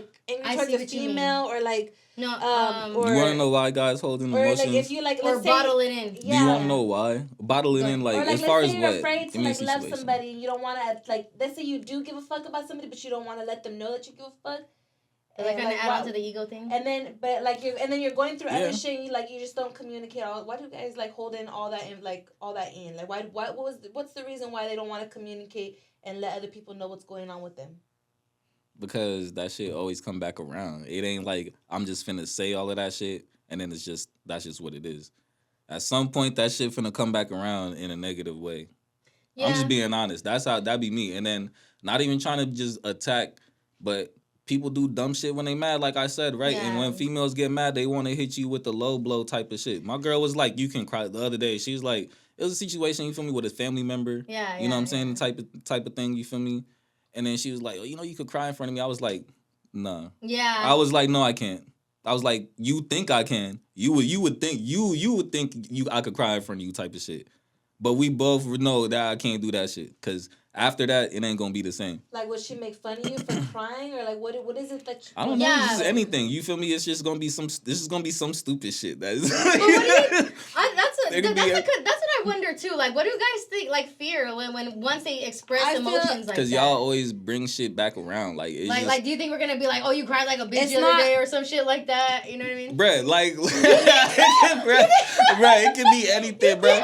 towards a female or like No, or you want to know why guys holding emotions? Like if you like, or let's say, bottle it in. Yeah. Do you want to know why? Bottle it in, like, or like as far let's as say you're what? afraid to like love situation. somebody, and you don't want to like. Let's say you do give a fuck about somebody, but you don't want to let them know that you give a fuck. Like kind of add on to the ego thing. And then, but like you're going through other shit. And you just don't communicate all. Why do you guys like hold in all that in like all that in? Like what's the reason why they don't want to communicate and let other people know what's going on with them? Because that shit always come back around. It ain't like I'm just finna say all of that shit and then that's just what it is. At some point that shit finna come back around in a negative way. Yeah. I'm just being honest. That's how that be me. And then not even trying to just attack, but people do dumb shit when they mad, like I said, right? Yeah. And when females get mad, they want to hit you with the low blow type of shit. My girl was like, you can cry the other day. She was like, it was a situation, you feel me, with a family member. Yeah. You know what I'm saying? Type of thing, you feel me? And then she was like, oh, you could cry in front of me. I was like, nah. Yeah. I was like, no, I can't. I was like, you think I can. You would think I could cry in front of you type of shit. But we both know that I can't do that shit. Because after that, it ain't going to be the same. Like, would she make fun of you for crying? Or, like, what is it that you... I don't know. It's just anything. You feel me? It's just going to be some stupid shit. That is... That's what I wonder, too. Like, what do you guys think, like, fear when once they express emotions like that? Because y'all always bring shit back around. Like, it's like, do you think we're going to be like, oh, you cried like a bitch the other day or some shit like that? You know what I mean? Bruh, like... bruh, it can be anything, bruh.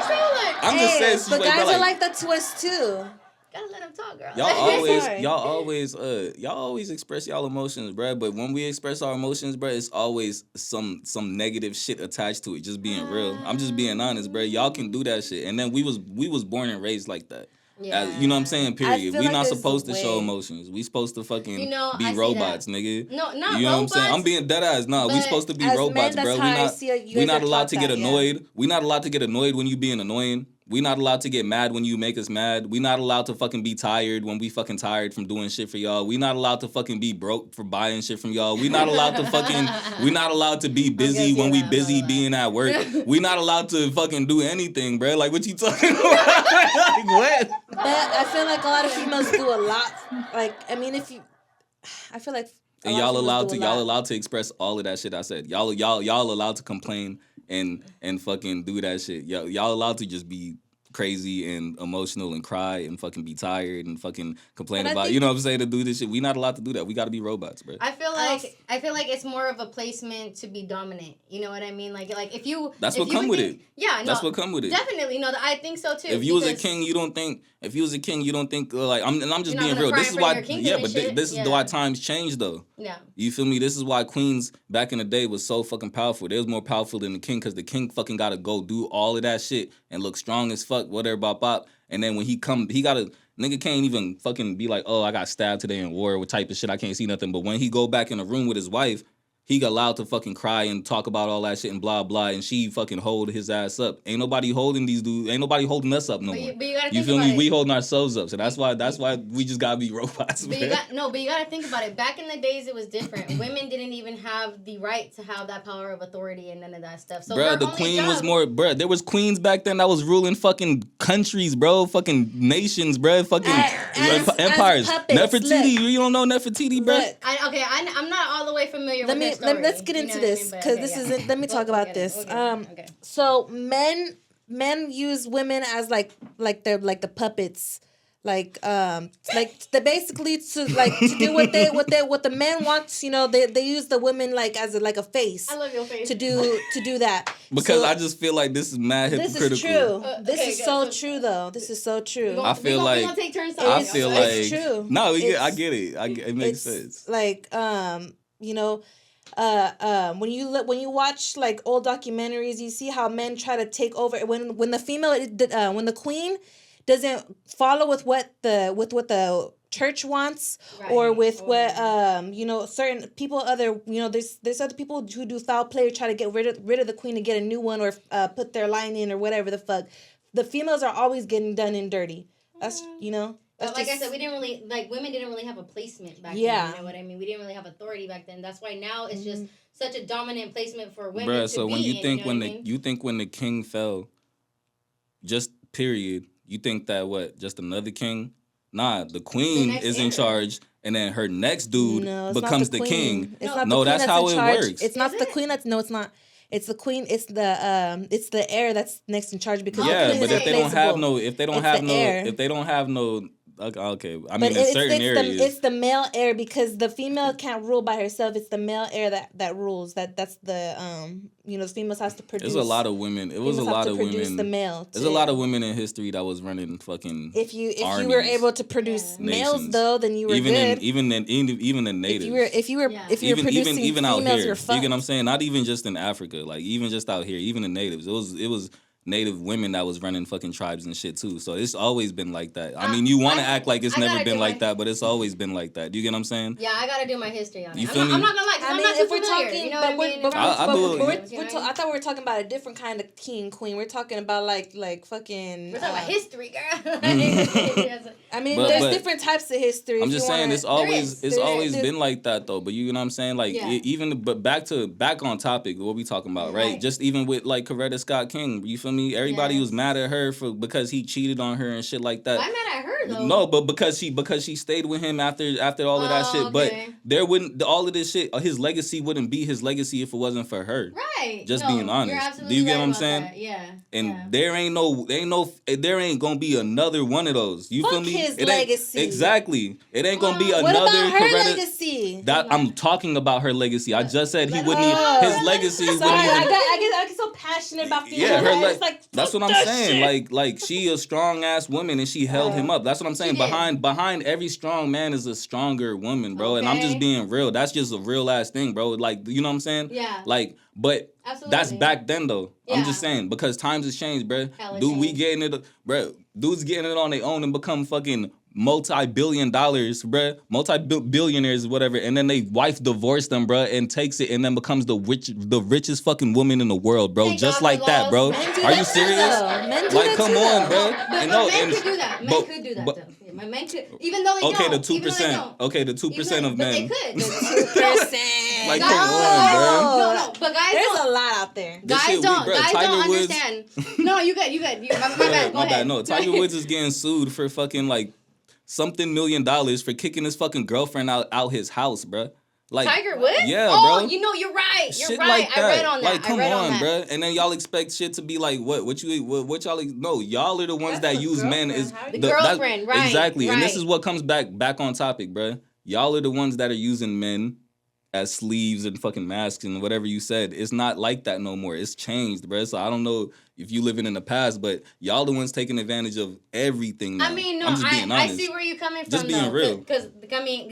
I'm just saying... But guys are like the twist, too. Gotta let them talk, girl. Y'all always express y'all emotions, bruh. But when we express our emotions, bruh, it's always some negative shit attached to it. Just being real. I'm just being honest, bruh. Y'all can do that shit. And then we was born and raised like that. Yeah. You know what I'm saying? Period. We not supposed to show emotions. We supposed to fucking be robots, nigga. No, not robots. You know what I'm saying? I'm being dead ass. Nah, we supposed to be robots, bro. We not allowed to get annoyed. Yeah. We not allowed to get annoyed when you being annoying. We not allowed to get mad when you make us mad. We not allowed to fucking be tired when we fucking tired from doing shit for y'all. We not allowed to fucking be broke for buying shit from y'all. We not allowed to we not allowed to be busy when we busy being at work. We not allowed to fucking do anything, bro. Like, what you talking about? Like, what? But I feel like a lot of females do a lot. Like, I mean, I feel like... And y'all allowed to express all of that shit I said. Y'all allowed to complain and fucking do that shit. Y'all allowed to just be crazy and emotional and cry and fucking be tired and fucking complain about, you know what I'm saying, to do this shit. We not allowed to do that. We got to be robots, bro. I feel like it's more of a placement to be dominant. You know what I mean? Like if you... That's what come with it. Yeah, no. That's what come with it. Definitely. No, I think so too. If you was a king, you don't think like, I'm just being real. This is why, this is why times change though. Yeah. You feel me? This is why queens back in the day was so fucking powerful. They was more powerful than the king because the king fucking got to go do all of that shit and look strong as fuck, whatever, bop. And then when he got to, nigga can't even fucking be like, oh, I got stabbed today in war, what type of shit, I can't see nothing. But when he go back in the room with his wife, he got allowed to fucking cry and talk about all that shit and blah, blah, and she fucking hold his ass up. Ain't nobody holding these dudes. Ain't nobody holding us up no more. But you gotta think about it. We holding ourselves up. So that's why we just gotta be robots, but you gotta think about it. Back in the days, it was different. Women didn't even have the right to have that power of authority and none of that stuff. So bruh, the queen was more, bruh, there was queens back then that was ruling fucking countries, bro. Fucking nations, bruh. Fucking empires. Nefertiti, you don't know Nefertiti, bruh? I'm not all the way familiar with her story. Let's get into this because this isn't. Let me talk about this. Okay. So men use women as like they're like the puppets, like they basically to do what the men wants. You know, they use the women like as a face. I love your face. To do that. Because I just feel like this is mad hypocritical. This is true. This is so true though. This is so true. I feel like it's true. No, I get it. It makes sense. Like you know. When you watch like old documentaries, you see how men try to take over when the queen doesn't follow with what the church wants, right, or with what certain people there's other people who do foul play or try to get rid of the queen to get a new one or put their line in or whatever the fuck. The females are always getting done in dirty. That's But like I said, women didn't really have a placement back then. You know what I mean? We didn't really have authority back then. That's why now it's just such a dominant placement for women. Bruh, so when you think when the king fell, just period, you think that just another king? Nah, the queen is in charge, and then her next dude becomes the king. It's not no, the queen that's how in it charge. works. It's not the queen that's it's not. It's the queen. It's the heir that's next in charge because but if they don't have no, okay. I mean, in certain areas, it's the male heir because the female can't rule by herself. It's the male heir that rules. That's the the females has to produce. There's a lot of women. It was a lot of women. The male. There's a lot of women in history that was running fucking. If you were able to produce males though, then you were good. Even in natives. If you were producing even females, out here, you're fucked. you get what I'm saying? Not even just in Africa, like even just out here, even the natives. It was native women that was running fucking tribes and shit too. So it's always been like that. I mean, you want to act like it's never been like that, but it's always been like that. Do you get what I'm saying? Yeah, I gotta do my history on it. You feel me? I'm not gonna lie, I'm not too familiar. You know what I mean? I thought we were talking about a different kind of king, queen. We're talking about like fucking. We're talking about history, girl. I mean, there's different types of history. I'm just saying it's always been like that though. But you know what I'm saying? Like back on topic, what we talking about, right? Just even with like Coretta Scott King, you feel me? Everybody was mad at her because he cheated on her and shit like that. Why mad at her though? No, but because she stayed with him after all of that shit. Okay. But there wouldn't all of this shit. His legacy wouldn't be his legacy if it wasn't for her. Right. Just being honest. Do you get what I'm saying? That. Yeah. And there ain't gonna be another one of those. You feel me? His legacy. Exactly. It ain't gonna be what another about her Coretta. Legacy? That I'm talking about her legacy. I just said he wouldn't even his legacy. Sorry, I get so passionate about female. Yeah, her like that's what I'm saying. Like she a strong ass woman and she held him up. That's what I'm saying. Behind every strong man is a stronger woman, bro. Okay. And I'm just being real. That's just a real ass thing, bro. Like, you know what I'm saying? Yeah. Like, but absolutely. That's back then though. Yeah. I'm just saying because times has changed, bro. We getting it, bro. Dudes getting it on their own and become fucking multi-billion dollars, bruh, multi-billionaires, whatever, and then they wife divorced them, bruh, and takes it and then becomes the richest fucking woman in the world, bro. Just like that, bro. Are you serious? Like, come on, bro. Men could do that. Men could do that, though. My men could, even though they don't. Okay, the 2%. Okay, the 2% of men. They could. 2%. Like, come on, bro. No, but guys there's a lot out there. Guys don't understand. No, you good. My bad. Go ahead. No, Tiger Woods is getting sued for fucking like something $1 million for kicking his fucking girlfriend out his house, bro. Like Tiger Woods? Yeah, bro. Oh, you know, you're right. Shit like that. I read on that. Like, come on, bro. And then y'all expect shit to be like what y'all no, y'all are the ones that use men is the girlfriend, right? Exactly. Right. And this is what comes back on topic, bro. Y'all are the ones that are using men as sleeves and fucking masks and whatever you said. It's not like that no more. It's changed, bro. So I don't know if you living in the past, but y'all the ones taking advantage of everything now. I mean, no, I'm just being honest. I see where you're coming from. Just being real. Because I mean,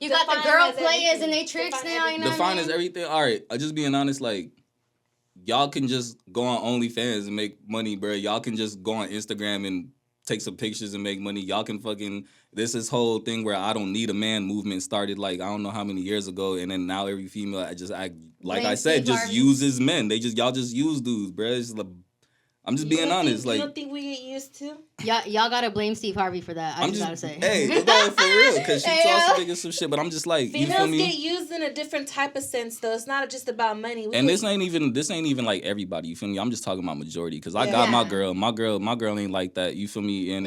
you got the girl players and they tricks now. You know, define as everything. All right, just being honest, like y'all can just go on OnlyFans and make money, bro. Y'all can just go on Instagram and take some pictures and make money. Y'all can fucking this whole thing where I don't need a man movement started like I don't know how many years ago, and then now every female I just act like I said just uses men. Y'all just use dudes, bro. It's like, I'm just being honest. You don't think we get used to? Y'all gotta blame Steve Harvey for that. I just gotta say. Hey, no, for real, because she also thinking some shit. But I'm just like, females you feel me? Get used in a different type of sense, though. It's not just about money. This ain't even like everybody. You feel me? I'm just talking about majority because I got my girl. My girl ain't like that. You feel me? And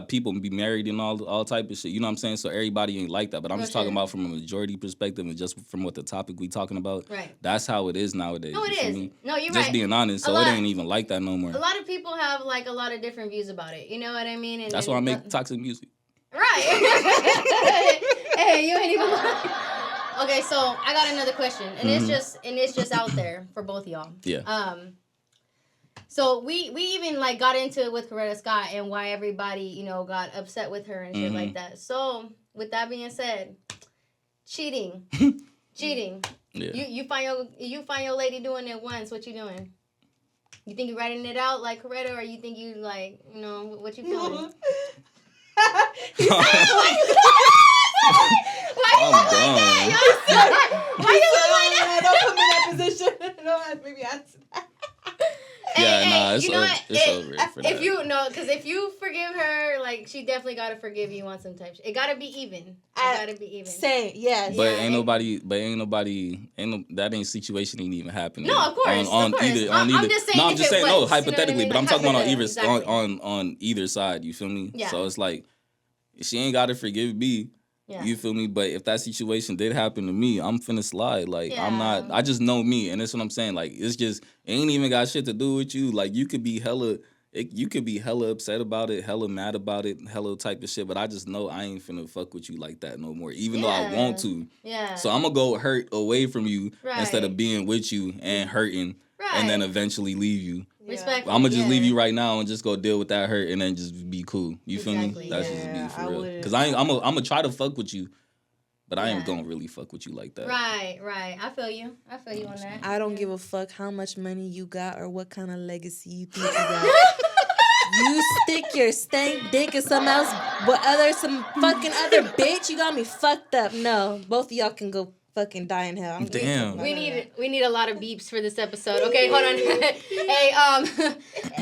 people be married and all type of shit. You know what I'm saying? So everybody ain't like that. But I'm just talking about from a majority perspective and just from what the topic we talking about. Right. That's how it is nowadays. No, it is. No, you're just right. Just being honest. So it ain't even like that no more. A lot of people have like a lot of different views about it. You know what I mean? And that's why I make toxic music. Right. Hey, you ain't even Okay, so I got another question. And it's just out there for both of y'all. Yeah. So we even like got into it with Coretta Scott and why everybody, you know, got upset with her and shit like that. So with that being said, cheating. Yeah. You find your lady doing it once, what you doing? You think you're writing it out like Coretta, or you think you like, you know, what you feeling? I'm done. Why you look like that? Don't put me in that position. Don't maybe answer that. Yeah, it's over for that. If you because if you forgive her, like she definitely gotta forgive you on some type. It gotta be even. Same, yes. But ain't nobody. That ain't situation ain't even happening. No, of course. On either. I'm just saying. No, I'm just saying. No, hypothetically, you know what I mean? But I'm talking about on either side. You feel me? Yeah. So it's like she ain't gotta forgive me. Yeah. You feel me? But if that situation did happen to me, I'm finna slide. Like, I'm not, Yeah. I just know me. And that's what I'm saying. Like, it's just, it ain't even got shit to do with you. Like, you could be you could be hella upset about it, hella mad about it, hella type of shit. But I just know I ain't finna fuck with you like that no more, even though I want to. Yeah. So I'm gonna go hurt away from you instead of Right. being with you and hurting and then Right. eventually leave you. Respectfully. I'm gonna just leave you right now and just go deal with that hurt and then just be cool. You feel Exactly, me? That's yeah. just me for I real. wouldn't- Cause I'm gonna try to fuck with you, but I ain't Yeah. gonna really fuck with you like that. Right. I feel you on that. I don't give a fuck how much money you got or what kind of legacy you think you got. You stick your stank dick in some fucking other bitch. You got me fucked up. No, both of y'all can go fucking die in hell. Damn. We need a lot of beeps for this episode. Okay, hold on. Hey,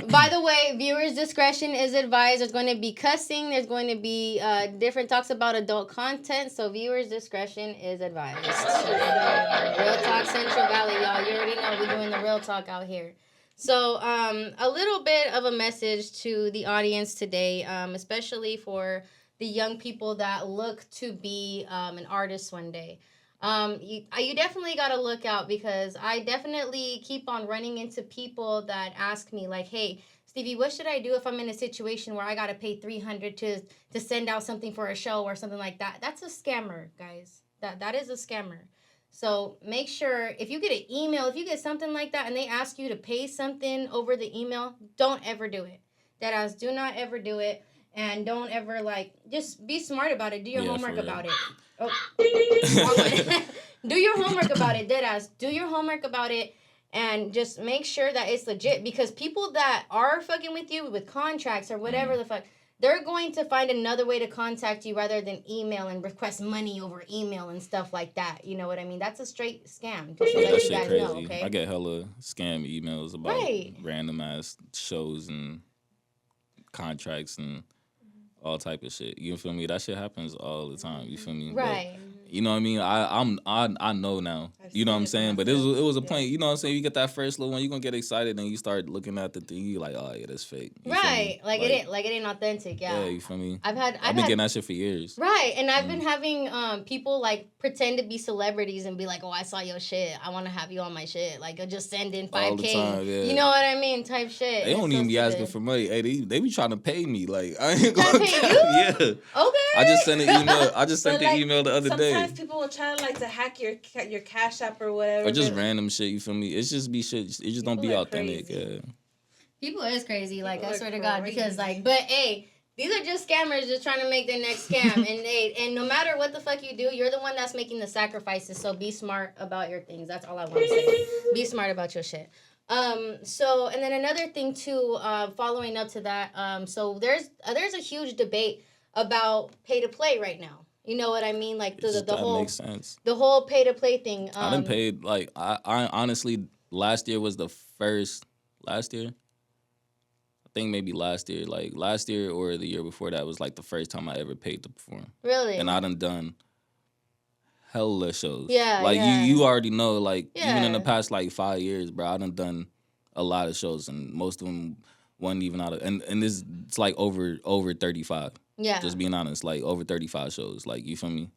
by the way, viewers' discretion is advised. There's going to be cussing. There's going to be different talks about adult content. So viewers' discretion is advised. Real Talk Central Valley, y'all. You already know we're doing the real talk out here. So a little bit of a message to the audience today, especially for the young people that look to be an artist one day. You definitely got to look out, because I definitely keep on running into people that ask me like, hey, Stevie, what should I do if I'm in a situation where I got to pay $300 to send out something for a show or something like that? That's a scammer, guys. That is a scammer. So make sure if you get an email, if you get something like that and they ask you to pay something over the email, don't ever do it. Deadass, do not ever do it. And don't ever, just be smart about it. Do your homework about it. Oh. Do your homework about it, deadass. Do your homework about it and just make sure that it's legit. Because people that are fucking with you with contracts or whatever the fuck, they're going to find another way to contact you rather than email and request money over email and stuff like that. You know what I mean? That's a straight scam. Just to let That you shit guys crazy. know, okay? I get hella scam emails about random ass shows and contracts and all type of shit. You feel me? That shit happens all the time. You feel me? Right. But, you know what I mean? I know now. You know what I'm saying? But it was a point. You know what I'm saying? You get that first little one, you gonna get excited, and you start looking at the thing. You like, oh yeah, that's fake. You feel me? Right. It ain't authentic. Yeah. Yeah, you feel me? I've been getting that shit for years. Right, and I've been having people pretend to be celebrities and be like, "Oh, I saw your shit. I want to have you on my shit." Like, just send in $5K. All the time, yeah. You know what I mean? Type shit. They don't even be asking for money. Hey, they be trying to pay me. Like, I ain't gonna pay you. Yeah. Okay. I just sent an email. I just sent the email the other day. Sometimes people will try to hack your Cash App or whatever. Or just random shit. You feel me? It's just be shit. It just don't be authentic. Crazy. Yeah. People is crazy. Like, I swear to crazy. God, because but hey. These are just scammers just trying to make their next scam. and no matter what the fuck you do, you're the one that's making the sacrifices. So be smart about your things. That's all I want to say. Be smart about your shit. So, and then another thing too, following up to that, so there's a huge debate about pay to play right now. You know what I mean? Like the whole makes sense. The whole pay to play thing. I done paid I honestly last year was the first last year. I think maybe last year, like last year or the year before that was like the first time I ever paid to perform. Really? And I done hella shows. Yeah. Like yeah. you already know, like even in the Yeah. past like 5 years, bro, I done a lot of shows and most of them wasn't even out of and this it's like over 35. Yeah. Just being honest, like over 35 shows. Like you feel me?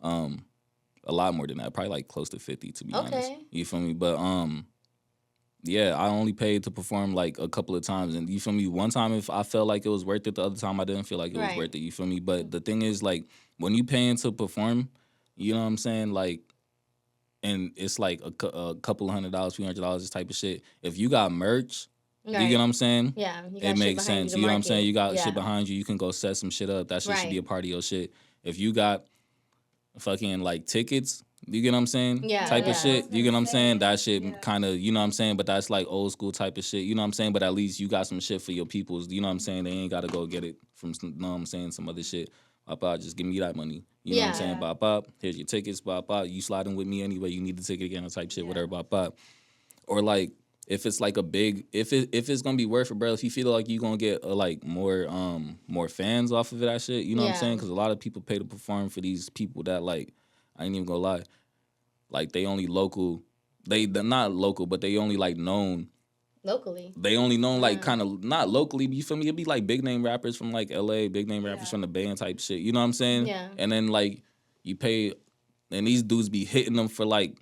A lot more than that. Probably like close to 50 to be honest. You feel me? But yeah, I only paid to perform like a couple of times, and you feel me. One time, if I felt like it was worth it, the other time I didn't feel like it was worth it. You feel me? But the thing is, like when you paying to perform, you know what I'm saying? Like, and it's like a couple of $100, $200, this type of shit. If you got merch, you get what I'm saying? Yeah, it makes sense. You know what I'm saying? You got shit behind you. You can go set some shit up. That shit should be a part of your shit. If you got fucking like tickets. You get what I'm saying? Yeah. Type of shit. You get what I'm saying? That shit kind of, you know what I'm saying? But that's like old school type of shit. You know what I'm saying? But at least you got some shit for your peoples. You know what I'm saying? They ain't got to go get it from, you know what I'm saying, some other shit. Bop, just give me that money. You know what I'm saying? Bop, here's your tickets. Bop, you sliding with me anyway. You need the ticket again or type shit, whatever. Bop. Or like, if it's like a big, if it's gonna be worth it, bro. If you feel like you gonna get like more fans off of that shit, you know what I'm saying? Because a lot of people pay to perform for these people that like, I ain't even gonna lie. Like, they only local. They're not local, but they only, like, known locally. They only known like kind of not locally, you feel me? It'd be like big name rappers from like LA, big name rappers from the Bay and type shit. You know what I'm saying? Yeah. And then like you pay, and these dudes be hitting them for like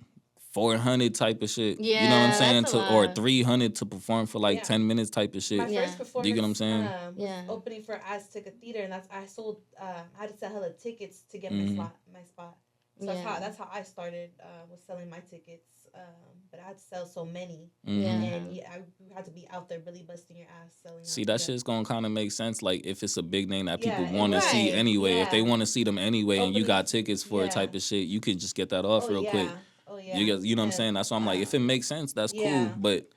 400 type of shit. Yeah, you know what I'm saying? that's a Or lot. 300 to perform for like 10 minutes type of shit. My first performance, Do you get what I'm saying? Was opening for Azteca Theater, and I sold. I had to sell hella tickets to get my spot. So that's how I started was selling my tickets. But I had to sell so many, and I had to be out there really busting your ass selling. See, that shit's gonna kind of make sense. Like if it's a big name that people want to see anyway, if they want to see them anyway, and you got tickets for a type of shit, you could just get that off real quick. Oh yeah, you know what I'm saying? That's why I'm like, if it makes sense, that's cool. But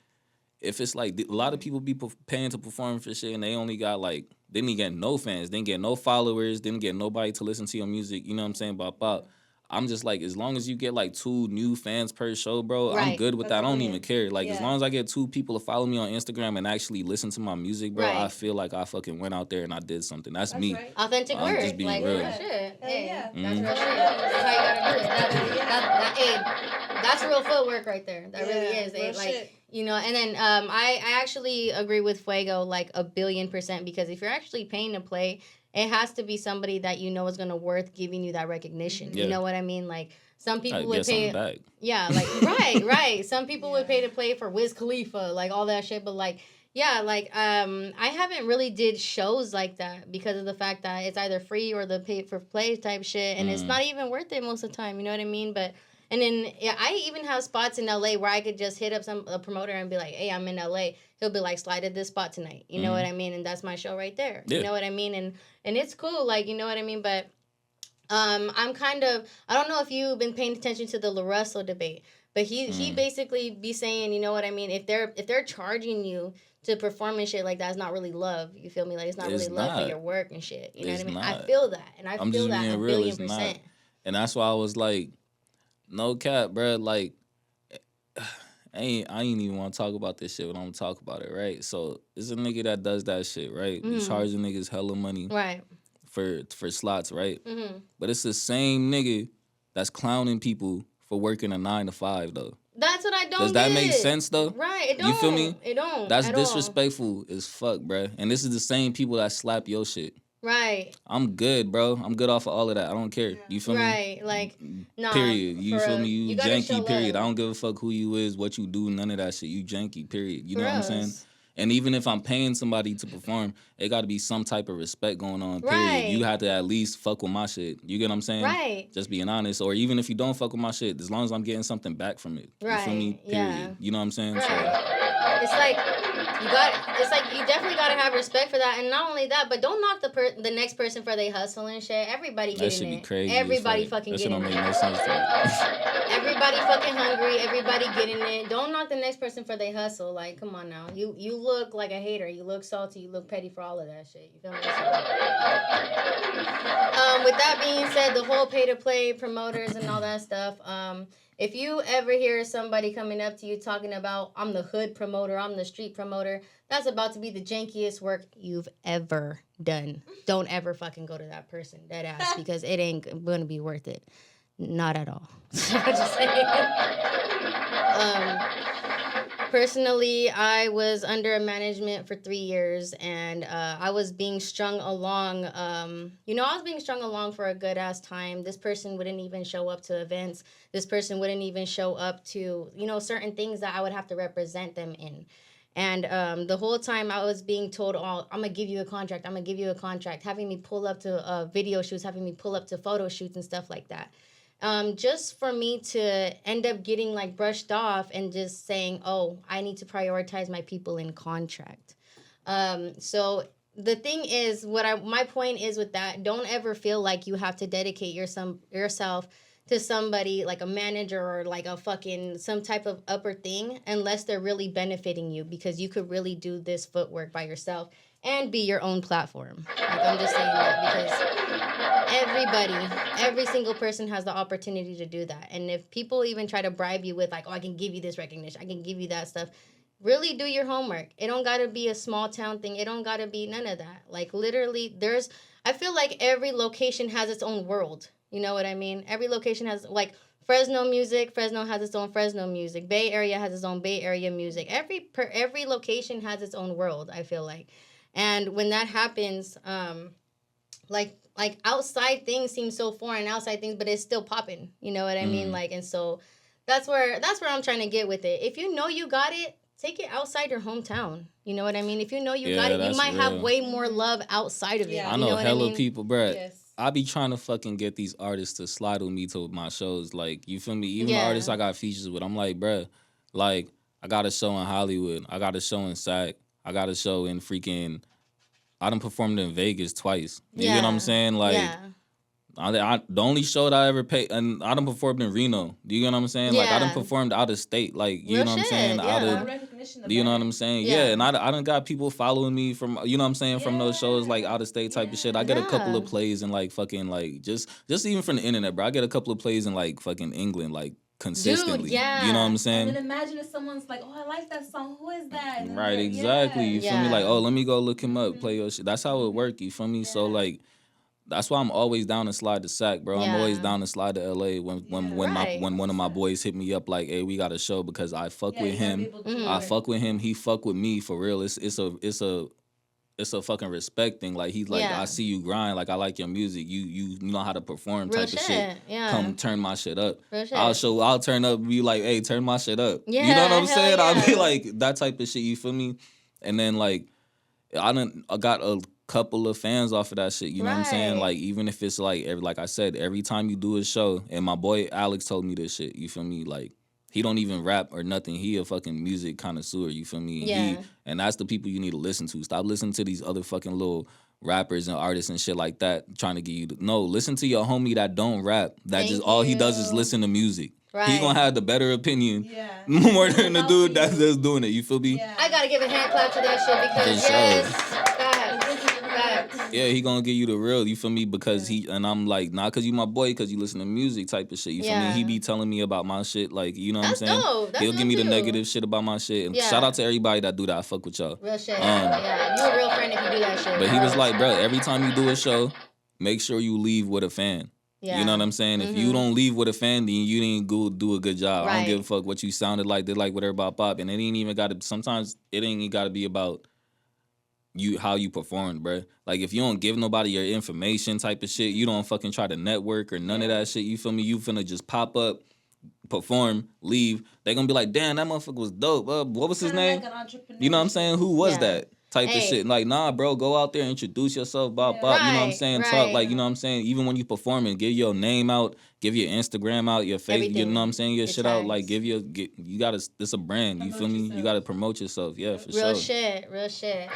if it's like a lot of people be paying to perform for shit, and they only got like didn't get no fans, didn't get no followers, didn't get nobody to listen to your music. You know what I'm saying? Bop. I'm just like, as long as you get like 2 new fans per show, bro, I'm good with that. I don't even care. Like, as long as I get 2 people to follow me on Instagram and actually listen to my music, bro, I feel like I fucking went out there and I did something. That's me. Right. Authentic I'm work. just being like, real. real shit. Hey, Yeah. that's real shit. That's how you gotta do it. That's real footwork right there. That really is. Real Like, shit. you know, and then I actually agree with Fuego like 1,000,000,000%, because if you're actually paying to play, it has to be somebody that you know is gonna worth giving you that recognition. You know what I mean? Like, some people would pay. Like right. Some people would pay to play for Wiz Khalifa, like all that shit. But like, I haven't really did shows like that because of the fact that it's either free or the pay for play type shit, and it's not even worth it most of the time. You know what I mean? But and then I even have spots in LA where I could just hit up a promoter and be like, "Hey, I'm in LA." He'll be like, "Slide at this spot tonight." You know what I mean? And that's my show right there. You know what I mean? And it's cool, like, you know what I mean? But I'm kind of, I don't know if you've been paying attention to the LaRussell debate, but he basically be saying, you know what I mean? If they're charging you to perform and shit like that, it's not really love. You feel me? Like, it's not really love for your work and shit. You know what I mean? I feel that, and I'm feel that 1,000,000,000%. And that's why I was like, no cap, bro. Like, I ain't even want to talk about this shit, but I'm gonna talk about it, right? So it's a nigga that does that shit, right? Be charging niggas hella money, right? For slots, right? But it's the same nigga that's clowning people for working a 9 to 5 though. That's what I don't. Does that make sense though? Right. It don't. You feel me? It don't. That's disrespectful as fuck, bruh. And this is the same people that slap your shit. Right. I'm good, bro. I'm good off of all of that. I don't care. You feel me? Right. Like, nah. Period. You feel me? You janky, period. Love. I don't give a fuck who you is, what you do, none of that shit. You janky, period. You know what I'm saying? And even if I'm paying somebody to perform, it got to be some type of respect going on, period. Right. You have to at least fuck with my shit. You get what I'm saying? Right. Just being honest. Or even if you don't fuck with my shit, as long as I'm getting something back from it. Right. You feel me? Period. Yeah. You know what I'm saying? Right. So, it's like you definitely gotta have respect for that, and not only that, but don't knock the next person for they hustle and shit. Everybody getting it. That should be crazy. Everybody fucking getting it. That shit don't make no sense to me. Everybody fucking hungry. Everybody getting it. Don't knock the next person for they hustle. Like, come on now. You look like a hater. You look salty. You look petty for all of that shit. You feel me? With that being said, the whole pay to play promoters and all that stuff. If you ever hear somebody coming up to you talking about, I'm the hood promoter, I'm the street promoter, that's about to be the jankiest work you've ever done. Don't ever fucking go to that person, dead ass, because it ain't going to be worth it. Not at all. I'm just saying. Personally, I was under a management for 3 years, and I was being strung along. I was being strung along for a good-ass time. This person wouldn't even show up to events. This person wouldn't even show up to, certain things that I would have to represent them in. And the whole time I was being told, I'm going to give you a contract. I'm going to give you a contract. Having me pull up to video shoots, having me pull up to photo shoots and stuff like that. Just for me to end up getting like brushed off and just saying, I need to prioritize my people in contract. So the thing is, my point is with that, don't ever feel like you have to dedicate yourself to somebody like a manager or like a fucking some type of upper thing unless they're really benefiting you, because you could really do this footwork by yourself and be your own platform. Like, I'm just saying that because every single person has the opportunity to do that. And if people even try to bribe you with like, I can give you this recognition, I can give you that stuff, really do your homework. It don't gotta be a small town thing. It don't gotta be none of that. Like, literally, I feel like every location has its own world. You know what I mean? Every location has, like, Fresno music. Fresno has its own Fresno music. Bay Area has its own Bay Area music. Every location has its own world, I feel like. And when that happens, like outside things seem so foreign, outside things, but it's still popping. You know what I mean? Like, and so that's where I'm trying to get with it. If you know you got it, take it outside your hometown. You know what I mean? If you know you got it, you might have way more love outside of it. I know hella people, bruh. I be trying to fucking get these artists to slide with me to my shows. Like, you feel me? Even the artists I got features with, I'm like, bruh, like, I got a show in Hollywood. I got a show in SAC. I got a show in freaking... I done performed in Vegas twice. You know what I'm saying? Like, the only show that I ever paid, and I done performed in Reno. Do you know what I'm saying? Like, I done performed out of state. Like, you know what I'm saying? Out of, you know what I'm saying? Yeah, and I done got people following me from, you know what I'm saying, from those shows, like, out of state type of shit. I get a couple of plays in, like, fucking, like, just even from the internet, bro. I get a couple of plays in, like, fucking England, like, consistently. Dude, you know what I'm saying? And then imagine if someone's like, oh, I like that song. Who is that? And right, exactly. You feel me? Like, oh, let me go look him up, play your shit. That's how it work, you feel me? So, like, that's why I'm always down to slide to SAC, bro. I'm always down to slide to LA when one of my boys hit me up like, hey, we got a show because I fuck with him. I fuck with him. He fuck with me for real. It's a fucking respect thing. Like, he's like, I see you grind. Like, I like your music. You know how to perform type of shit. Yeah. Come turn my shit up. I'll turn up and be like, hey, turn my shit up. Yeah, you know what I'm saying? Yeah. I'll be like, that type of shit, you feel me? And then, like, I got a couple of fans off of that shit, you know what I'm saying? Like, even if it's like, like I said, every time you do a show, and my boy Alex told me this shit, you feel me? Like, he don't even rap or nothing. He a fucking music connoisseur, you feel me? And that's the people you need to listen to. Stop listening to these other fucking little rappers and artists and shit like that trying to get you no, listen to your homie that don't rap. That all he does is listen to music. Right. He gonna have the better opinion more than the dude that's doing it, you feel me? I gotta give a hand clap to that shit because yeah, he gonna give you the real, you feel me? Because and I'm like, not because you my boy, because you listen to music type of shit, you feel me? He be telling me about my shit, like, you know what I'm saying? Dope. He'll give me the negative shit about my shit. And shout out to everybody that do that. I fuck with y'all. Real shit. You a real friend if you do that shit. But he was like, bro, every time you do a show, make sure you leave with a fan. You know what I'm saying? If you don't leave with a fan, then you didn't go do a good job. I don't give a fuck what you sounded like, did like, whatever about pop. And it ain't even got to, sometimes it ain't even got to be about how you performed, bro. Like, if you don't give nobody your information type of shit, you don't fucking try to network or none of that shit, you feel me? You finna just pop up, perform, leave. They gonna be like, damn, that motherfucker was dope. What was his name? Like, you know what I'm saying? Who was that? Type of shit. Like, nah, bro, go out there, introduce yourself, bop. You know what I'm saying? Talk, like, you know what I'm saying? Even when you performing, give your name out, give your Instagram out, your face, everything. You know what I'm saying? Your shit out, like, you gotta, it's a brand, you feel me? Yourself. You gotta promote yourself, for real sure. Real shit.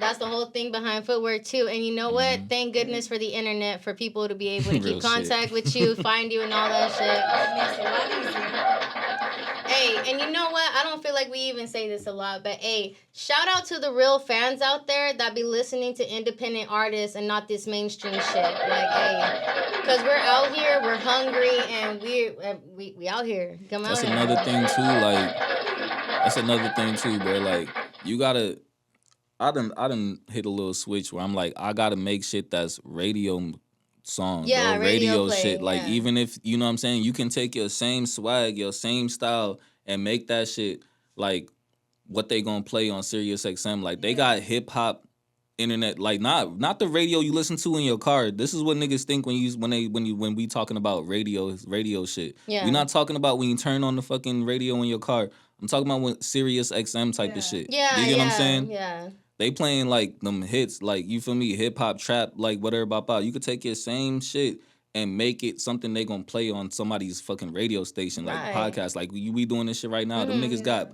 That's the whole thing behind footwork, too. And you know what? Thank goodness for the internet, for people to be able to keep contact with you, find you, and all that shit. Makes it a lot easier. Hey, and you know what? I don't feel like we even say this a lot, but hey, shout out to the real fans out there that be listening to independent artists and not this mainstream shit. Like, hey, because we're out here, we're hungry, and we out here. Come out. That's another thing too. Like, that's another thing too, bro. Like, you gotta. I done hit a little switch where I'm like, I gotta make shit that's radio song, bro. Radio shit. Like, even if, you know what I'm saying, you can take your same swag, your same style, and make that shit like what they gonna play on Sirius XM. Like, they got hip hop internet, like, not the radio you listen to in your car. This is what niggas think when we talking about radio shit. We're not talking about when you turn on the fucking radio in your car. I'm talking about when Sirius XM type of shit. You get what I'm saying? Yeah. They playing, like, them hits, like, you feel me, hip-hop, trap, like, whatever, bop. You could take your same shit and make it something they gonna play on somebody's fucking radio station, like, podcast. Like, we doing this shit right now. Them niggas got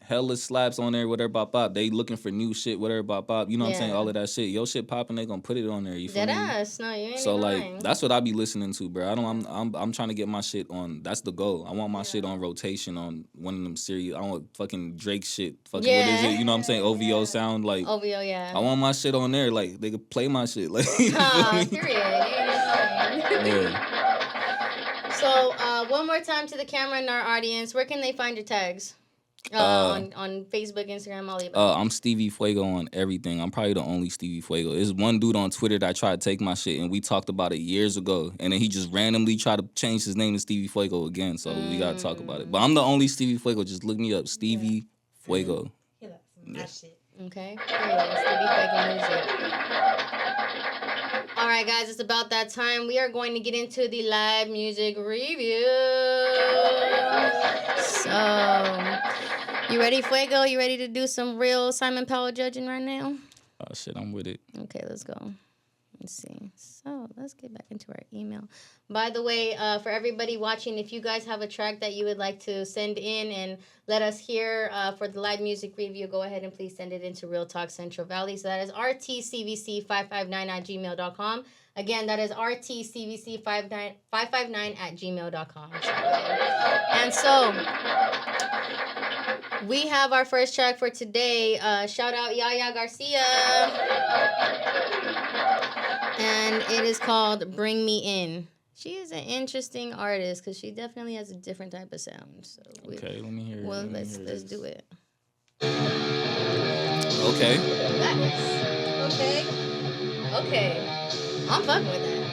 hella slaps on there, whatever, bop. They looking for new shit, whatever, bop. You know what I'm saying? All of that shit. Your shit popping, they gonna put it on there, you feel me? Deadass. No, you ain't so, like, lying. that's what I be listening to, bro. I'm trying to get my shit on, that's the goal. I want my shit on rotation on one of them series. I want fucking Drake shit. Fucking, what is it? You know what I'm saying? OVO sound, like. OVO, yeah. I want my shit on there, like, they could play my shit. Like, period. So, one more time to the camera and our audience, where can they find your tags? On Facebook, Instagram, all the above. I'm Stevie Fuego on everything. I'm probably the only Stevie Fuego. There's one dude on Twitter that tried to take my shit, and we talked about it years ago. And then he just randomly tried to change his name to Stevie Fuego again. So we gotta talk about it. But I'm the only Stevie Fuego. Just look me up, Stevie Fuego. He likes that shit. Okay. Period. Stevie Fuego music. All right, guys, it's about that time. We are going to get into the live music review. So, you ready, Fuego? You ready to do some real Simon Powell judging right now? Oh, shit, I'm with it. Okay, let's go. Let's see. So, let's get back into our email. By the way, for everybody watching, if you guys have a track that you would like to send in and let us hear for the live music review, go ahead and please send it into Real Talk Central Valley. So that is rtcvc559@gmail.com. Again, that is rtcvc559@gmail.com. And so, we have our first track for today. Shout out Yaya Garcia. And it is called Bring Me In. She is an interesting artist because she definitely has a different type of sound. So Okay, let me hear it. well, let's do it. Okay. Nice. Okay. I'm fucking with that.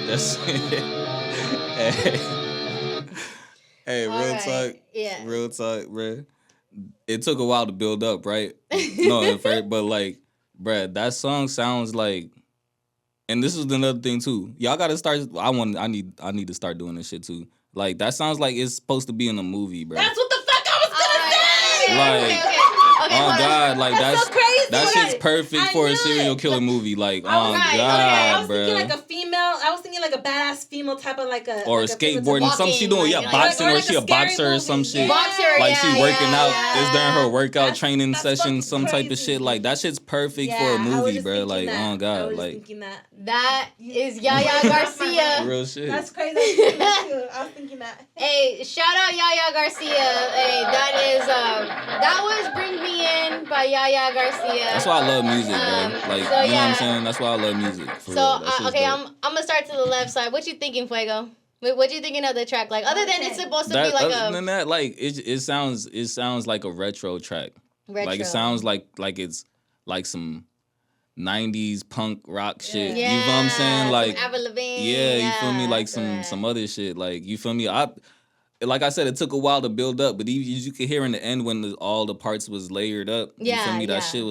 That's it. Hey, All real right. talk. Yeah. Real talk, bro. It took a while to build up, right? No, at first, but like bruh, that song sounds like. And this is another thing too. Y'all gotta start. I need to start doing this shit too. Like that sounds like it's supposed to be in a movie, bro. That's what the fuck I was gonna say. Like, oh God, like that's so crazy. that shit's perfect for a serial killer movie. Like, oh God, I was bro. thinking like a female. I was thinking like a badass female type of like a or like skateboarding, walking, something she doing, like, boxing, or or like she a a boxer scary or some movie. shit. Boxer, Like she working out, is during her workout That's- training that's session, fucking some type of crazy. shit. Like that shit's perfect for a I was movie, just bro. thinking Like, that. oh I God, was just like thinking that. That is Yaya Garcia. real shit. That's crazy. I was thinking that. Hey, shout out Yaya Garcia. Hey, that was Bring Me In by Yaya Garcia. That's why I love music, bro. Like, so you know what yeah. I'm saying? That's why I love music. For So real. That shit's okay, dope. I'm gonna start to the left side. What you thinking, Fuego? What you thinking of the track? Like, other than it's supposed to be like other than that, like it sounds like a retro track. retro. Like it sounds like it's like some 90s punk rock shit. Yeah, You feel what I'm saying? Like some Avril Lavigne. yeah, you feel me? Like correct. some other shit. Like you feel me? Like I said, it took a while to build up, but you could hear in the end when all the parts was layered up. You feel me? Yeah. That shit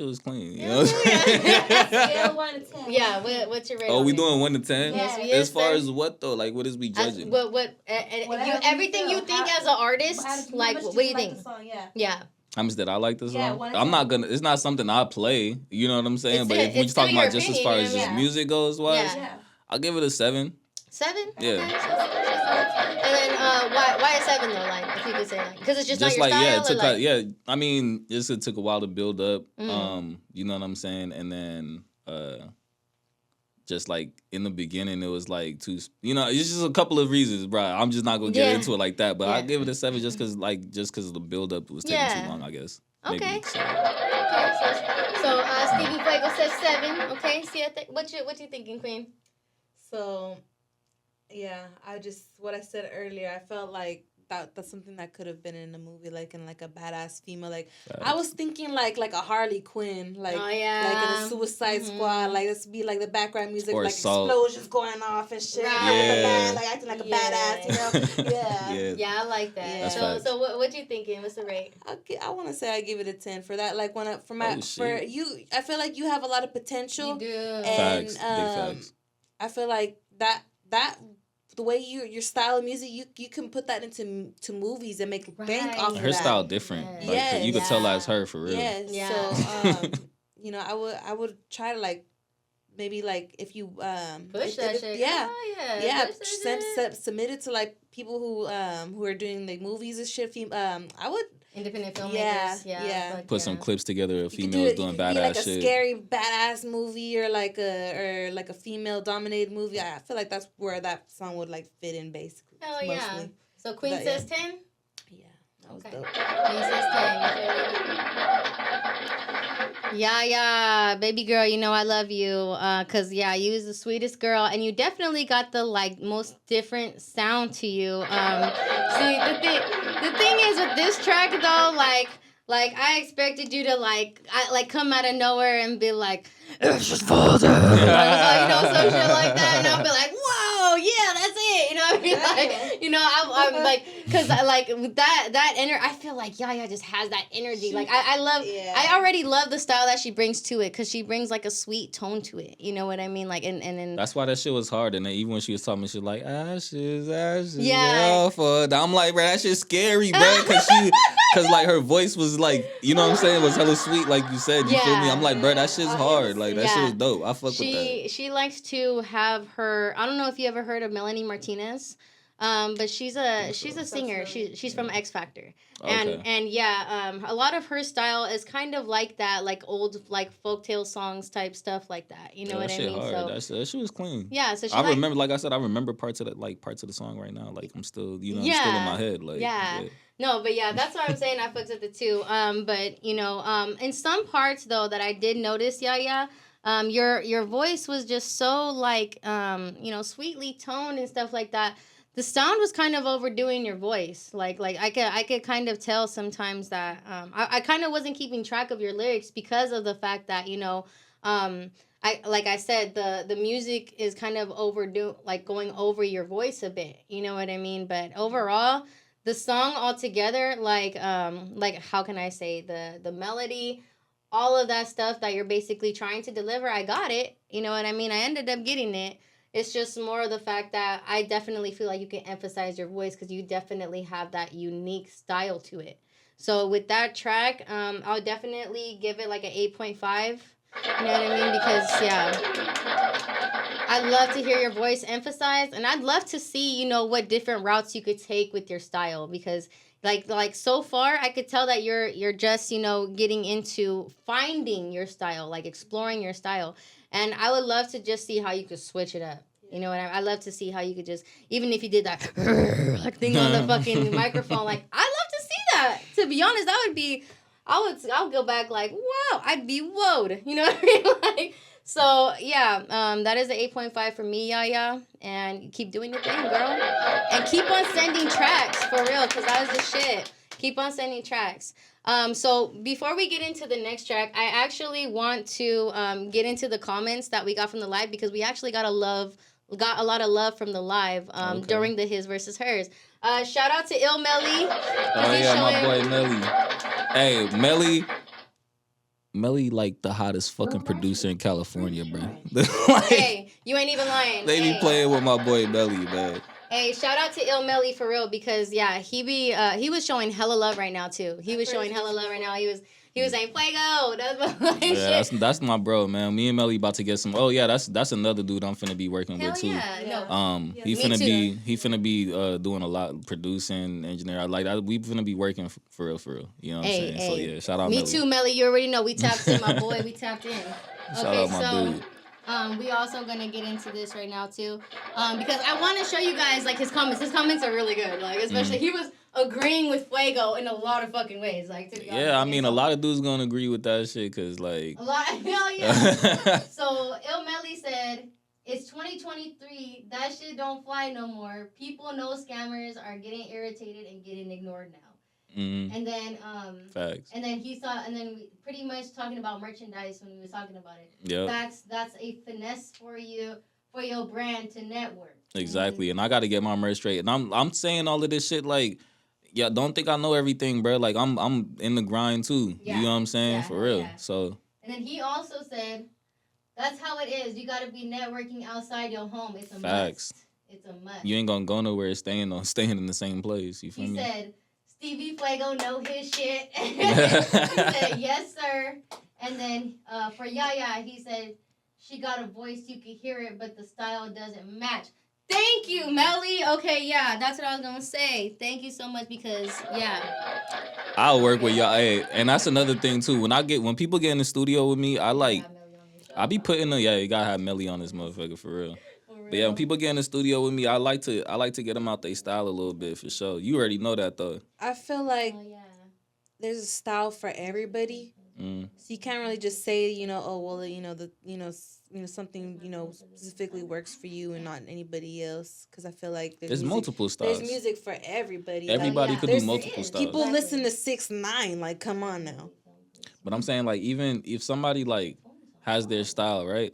was clean. You know what I'm Scale saying? 1 to 10. Yeah, what's your rating? Oh, we doing 1 to 10? Yes, we As is, far sir. as what though? Like what is we judging? Everything you think as an artist, like, what do you think? Yeah. How much did I like this Yeah, song? 1 to I'm 10. not gonna. It's not something I play. You know what I'm saying? It's But if it's we're just talking still about your just as opinion, far as you know just what I mean? music goes, wise, Yeah. I'll give it a 7. 7? Yeah. Okay. And then why a 7 though? Like, if you could say, like, because it's just not Just your like style. it took or like, I mean, just it took a while to build up. Mm. You know what I'm saying? And then just like in the beginning, it was like too. You know, it's just a couple of reasons, bro. I'm just not gonna get Yeah. into it like that. But Yeah. I'll give it a 7 just because the build up was taking Yeah. too long. I guess. Okay. Maybe, so. Okay, so Stevie Fuego says 7. Okay, see, what you thinking, Queen? So, yeah, what I said earlier, I felt like that's something that could have been in a movie, like in like a badass female. Like I was thinking like a Harley Quinn, like Oh, yeah. like in a Suicide Squad, like this be like the background music, Or like Salt. explosions going off and shit. Right. Yeah. Like acting like a Yeah. badass, you know? Yeah. Yeah. Yeah, I like that. Yeah. That's facts. So what you thinking? What's the rate? I want to say I give it a 10 for that. Like when Oh, for shit. you, I feel like you have a lot of potential. You do. And Facts. Big facts. I feel like that the way your style of music, you can put that into movies and make bank off of Her that. style different. Yeah. Like Yes. you could tell that's her for real. Yes. Yeah. So you know, I would try to like maybe like if you Push that shit. Yeah. Oh, yeah. Yeah, Push that shit. submit it to like people who are doing like movies and shit. I would Independent filmmakers. Yeah. fuck Put some yeah. clips together of you could females it doing could be badass like a shit. scary badass movie or like a female dominated movie. I feel like that's where that song would like fit in basically. Hell yeah. mostly. So Queen That, says 10? Yeah, that was Okay. dope. Queen says 10. Yeah, baby girl, you know I love you. Cause yeah, you is the sweetest girl, and you definitely got the like most different sound to you. See the thing is with this track though, like I expected you to like come out of nowhere and be like, it's just father, you know, some shit like that, and I'll be like, whoa, yeah, that's it, you know what I mean? Like, you know, I'm like, cause I like with that energy, I feel like Yaya just has that energy. Like I already love the style that she brings to it, cause she brings like a sweet tone to it. You know what I mean? Like and That's why that shit was hard. And then even when she was talking, she was like, ashes, Yeah. I'm like, bro, that shit's scary, bro. Cause like her voice was like, you know what I'm saying, was hella sweet, like you said. You feel me? I'm like, bro, that shit's hard. Like that shit was dope. I fuck with that. She likes to have her. I don't know if you ever heard of Melanie Martinez. But she's a singer. She's from X Factor, and a lot of her style is kind of like that, like old like folktale songs type stuff like that. You know what I mean? Hard. So that shit was clean. yeah, so I remember, like I said, I remember parts of the song right now. Like I'm still, I'm still in my head. Like yeah. No, but yeah, that's what I'm saying. I fucks with it too. But you know, in some parts though that I did notice, your voice was just so like sweetly toned and stuff like that. The sound was kind of overdoing your voice. Like I could kind of tell sometimes that I kind of wasn't keeping track of your lyrics because of the fact that I said the music is kind of going over your voice a bit. You know what I mean? But overall, the song altogether, like how can I say, the melody all of that stuff that you're basically trying to deliver, I got it. You know what I mean? I ended up getting it. It's just more of the fact that I definitely feel like you can emphasize your voice because you definitely have that unique style to it. So with that track, I'll definitely give it like an 8.5. You know what I mean? Because I'd love to hear your voice emphasized, and I'd love to see, what different routes you could take with your style. Because like so far, I could tell that you're just getting into finding your style, like exploring your style, and I would love to just see how you could switch it up. You know what I love to see how you could just, even if you did that like thing on the fucking microphone, like I love to see that. To be honest, that would be, I'll go back like, wow, I'd be wowed. You know what I mean? Like, so yeah, that is an 8.5 for me, Yaya. And keep doing your thing, girl. And keep on sending tracks for real, because that was the shit. Keep on sending tracks. So before we get into the next track, I actually want to get into the comments that we got from the live, because we actually got a lot of love from the live during the his versus hers. Shout out to Il Melly. Oh yeah, my boy Melly. Hey, Melly like the hottest fucking producer in California, bro. Like, hey, you ain't even lying. They be playing with my boy Melly, man. Hey, shout out to Il Melly for real, because he was showing hella love right now too. He was showing hella love right now. He was saying Fuego. That's my bro, man. Me and Melly about to get some. Oh yeah, that's another dude I'm finna be working with too. He finna be doing a lot, producing, engineer. Like that, we finna be working for real. You know what I'm saying? So yeah, shout out. Me Melly. too, Melly. You already know we tapped in, my boy. We tapped in. Shout out my dude. We also gonna get into this right now too, because I want to show you guys like his comments. His comments are really good, like especially he was agreeing with Fuego in a lot of fucking ways, like to be honest. Yeah, I mean a lot of dudes gonna agree with that shit, cause like a lot. Hell yeah. So Il Melly said, "It's 2023. That shit don't fly no more. People know scammers are getting irritated and getting ignored now." Mm-hmm. And then facts. And then we pretty much talking about merchandise when we was talking about it. Yeah. That's a finesse for your brand to network. Exactly. And I gotta get my merch straight. And I'm saying all of this shit like, yeah, don't think I know everything, bro. Like I'm in the grind too. Yeah. You know what I'm saying? Yeah, for real. Yeah. So and then he also said, that's how it is. You gotta be networking outside your home. It's a facts. Must. It's a must. You ain't gonna go nowhere staying in the same place. You feel me? He said, Stevie Fuego know his shit. He said, yes, sir. And then for Yaya, he said, she got a voice, you can hear it, but the style doesn't match. Thank you, Melly. Okay, yeah, that's what I was going to say. Thank you so much because, yeah. I'll work with y'all. Hey, and that's another thing, too. When people get in the studio with me, I be putting you got to have Melly on this motherfucker, for real. But yeah, when people get in the studio with me, I like to get them out their style a little bit, for sure. You already know that though. I feel like there's a style for everybody, so you can't really just say something specifically works for you and not anybody else. Because I feel like there's multiple styles. There's music for everybody. Everybody could do multiple styles. People listen to 6ix9ine. Like, come on now. But I'm saying like even if somebody like has their style, right?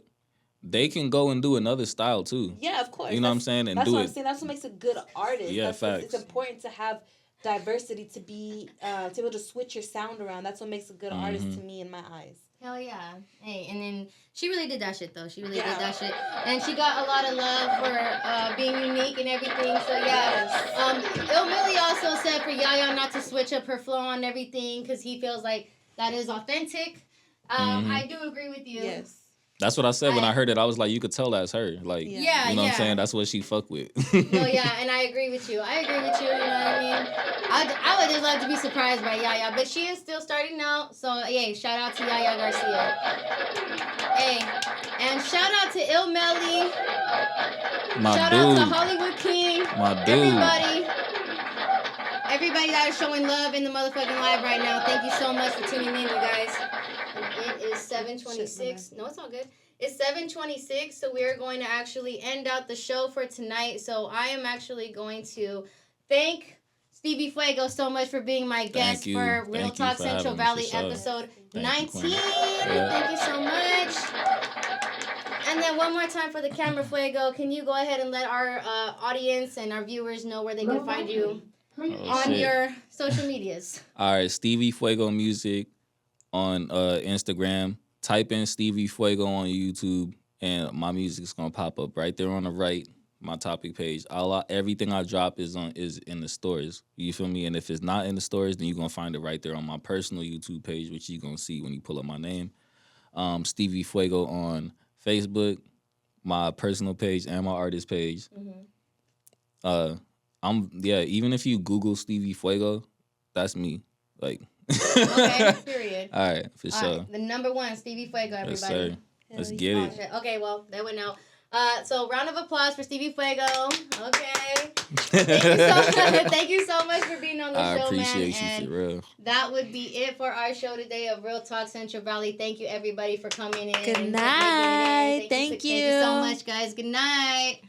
They can go and do another style too. Yeah, of course. You know what I'm saying? And that's do what it. I'm saying. That's what makes a good artist. Yeah, facts. It's important to have diversity, to be to be able to switch your sound around. That's what makes a good artist to me in my eyes. Hell yeah. Hey, and then she really did that shit though. She really did that shit. And she got a lot of love for being unique and everything. So yeah. Il Millie also said for Yaya not to switch up her flow on everything because he feels like that is authentic. I do agree with you. Yes. That's what I said when I heard it. I was like, you could tell that's her. Like, you know what I'm saying? That's what she fuck with. No, yeah, and I agree with you. You know what I mean? I would just love to be surprised by Yaya, but she is still starting out. So, hey, shout out to Yaya Garcia. Hey, and shout out to Il Melly. Shout out to Hollywood King. My dude. Everybody that is showing love in the motherfucking live right now. Thank you so much for tuning in, you guys. It is 7:26. No, it's all good. It's 7:26, so we are going to actually end out the show for tonight. So I am actually going to thank Stevie Fuego so much for being my guest for Real Talk Central Valley episode 19. Thank you so much. And then one more time for the camera, Fuego, can you go ahead and let our audience and our viewers know where they can find you on your social medias? All right, Stevie Fuego Music on Instagram. Type in Stevie Fuego on YouTube, and my music's gonna pop up right there on the right. My topic page. Everything I drop is in the stores. You feel me? And if it's not in the stores, then you're gonna find it right there on my personal YouTube page, which you're gonna see when you pull up my name. Stevie Fuego on Facebook, my personal page and my artist page. Even if you Google Stevie Fuego, that's me. Like okay, period. All right, for sure. Right, the number one, Stevie Fuego, everybody. Yes, sir. Let's get it. Shit. Okay, well, they would know. So round of applause for Stevie Fuego. Okay. Thank you so much for being on the show, man. I appreciate you, for real. That would be it for our show today of Real Talk Central Valley. Thank you, everybody, for coming in. Good night. Thank you. Thank you so much, guys. Good night.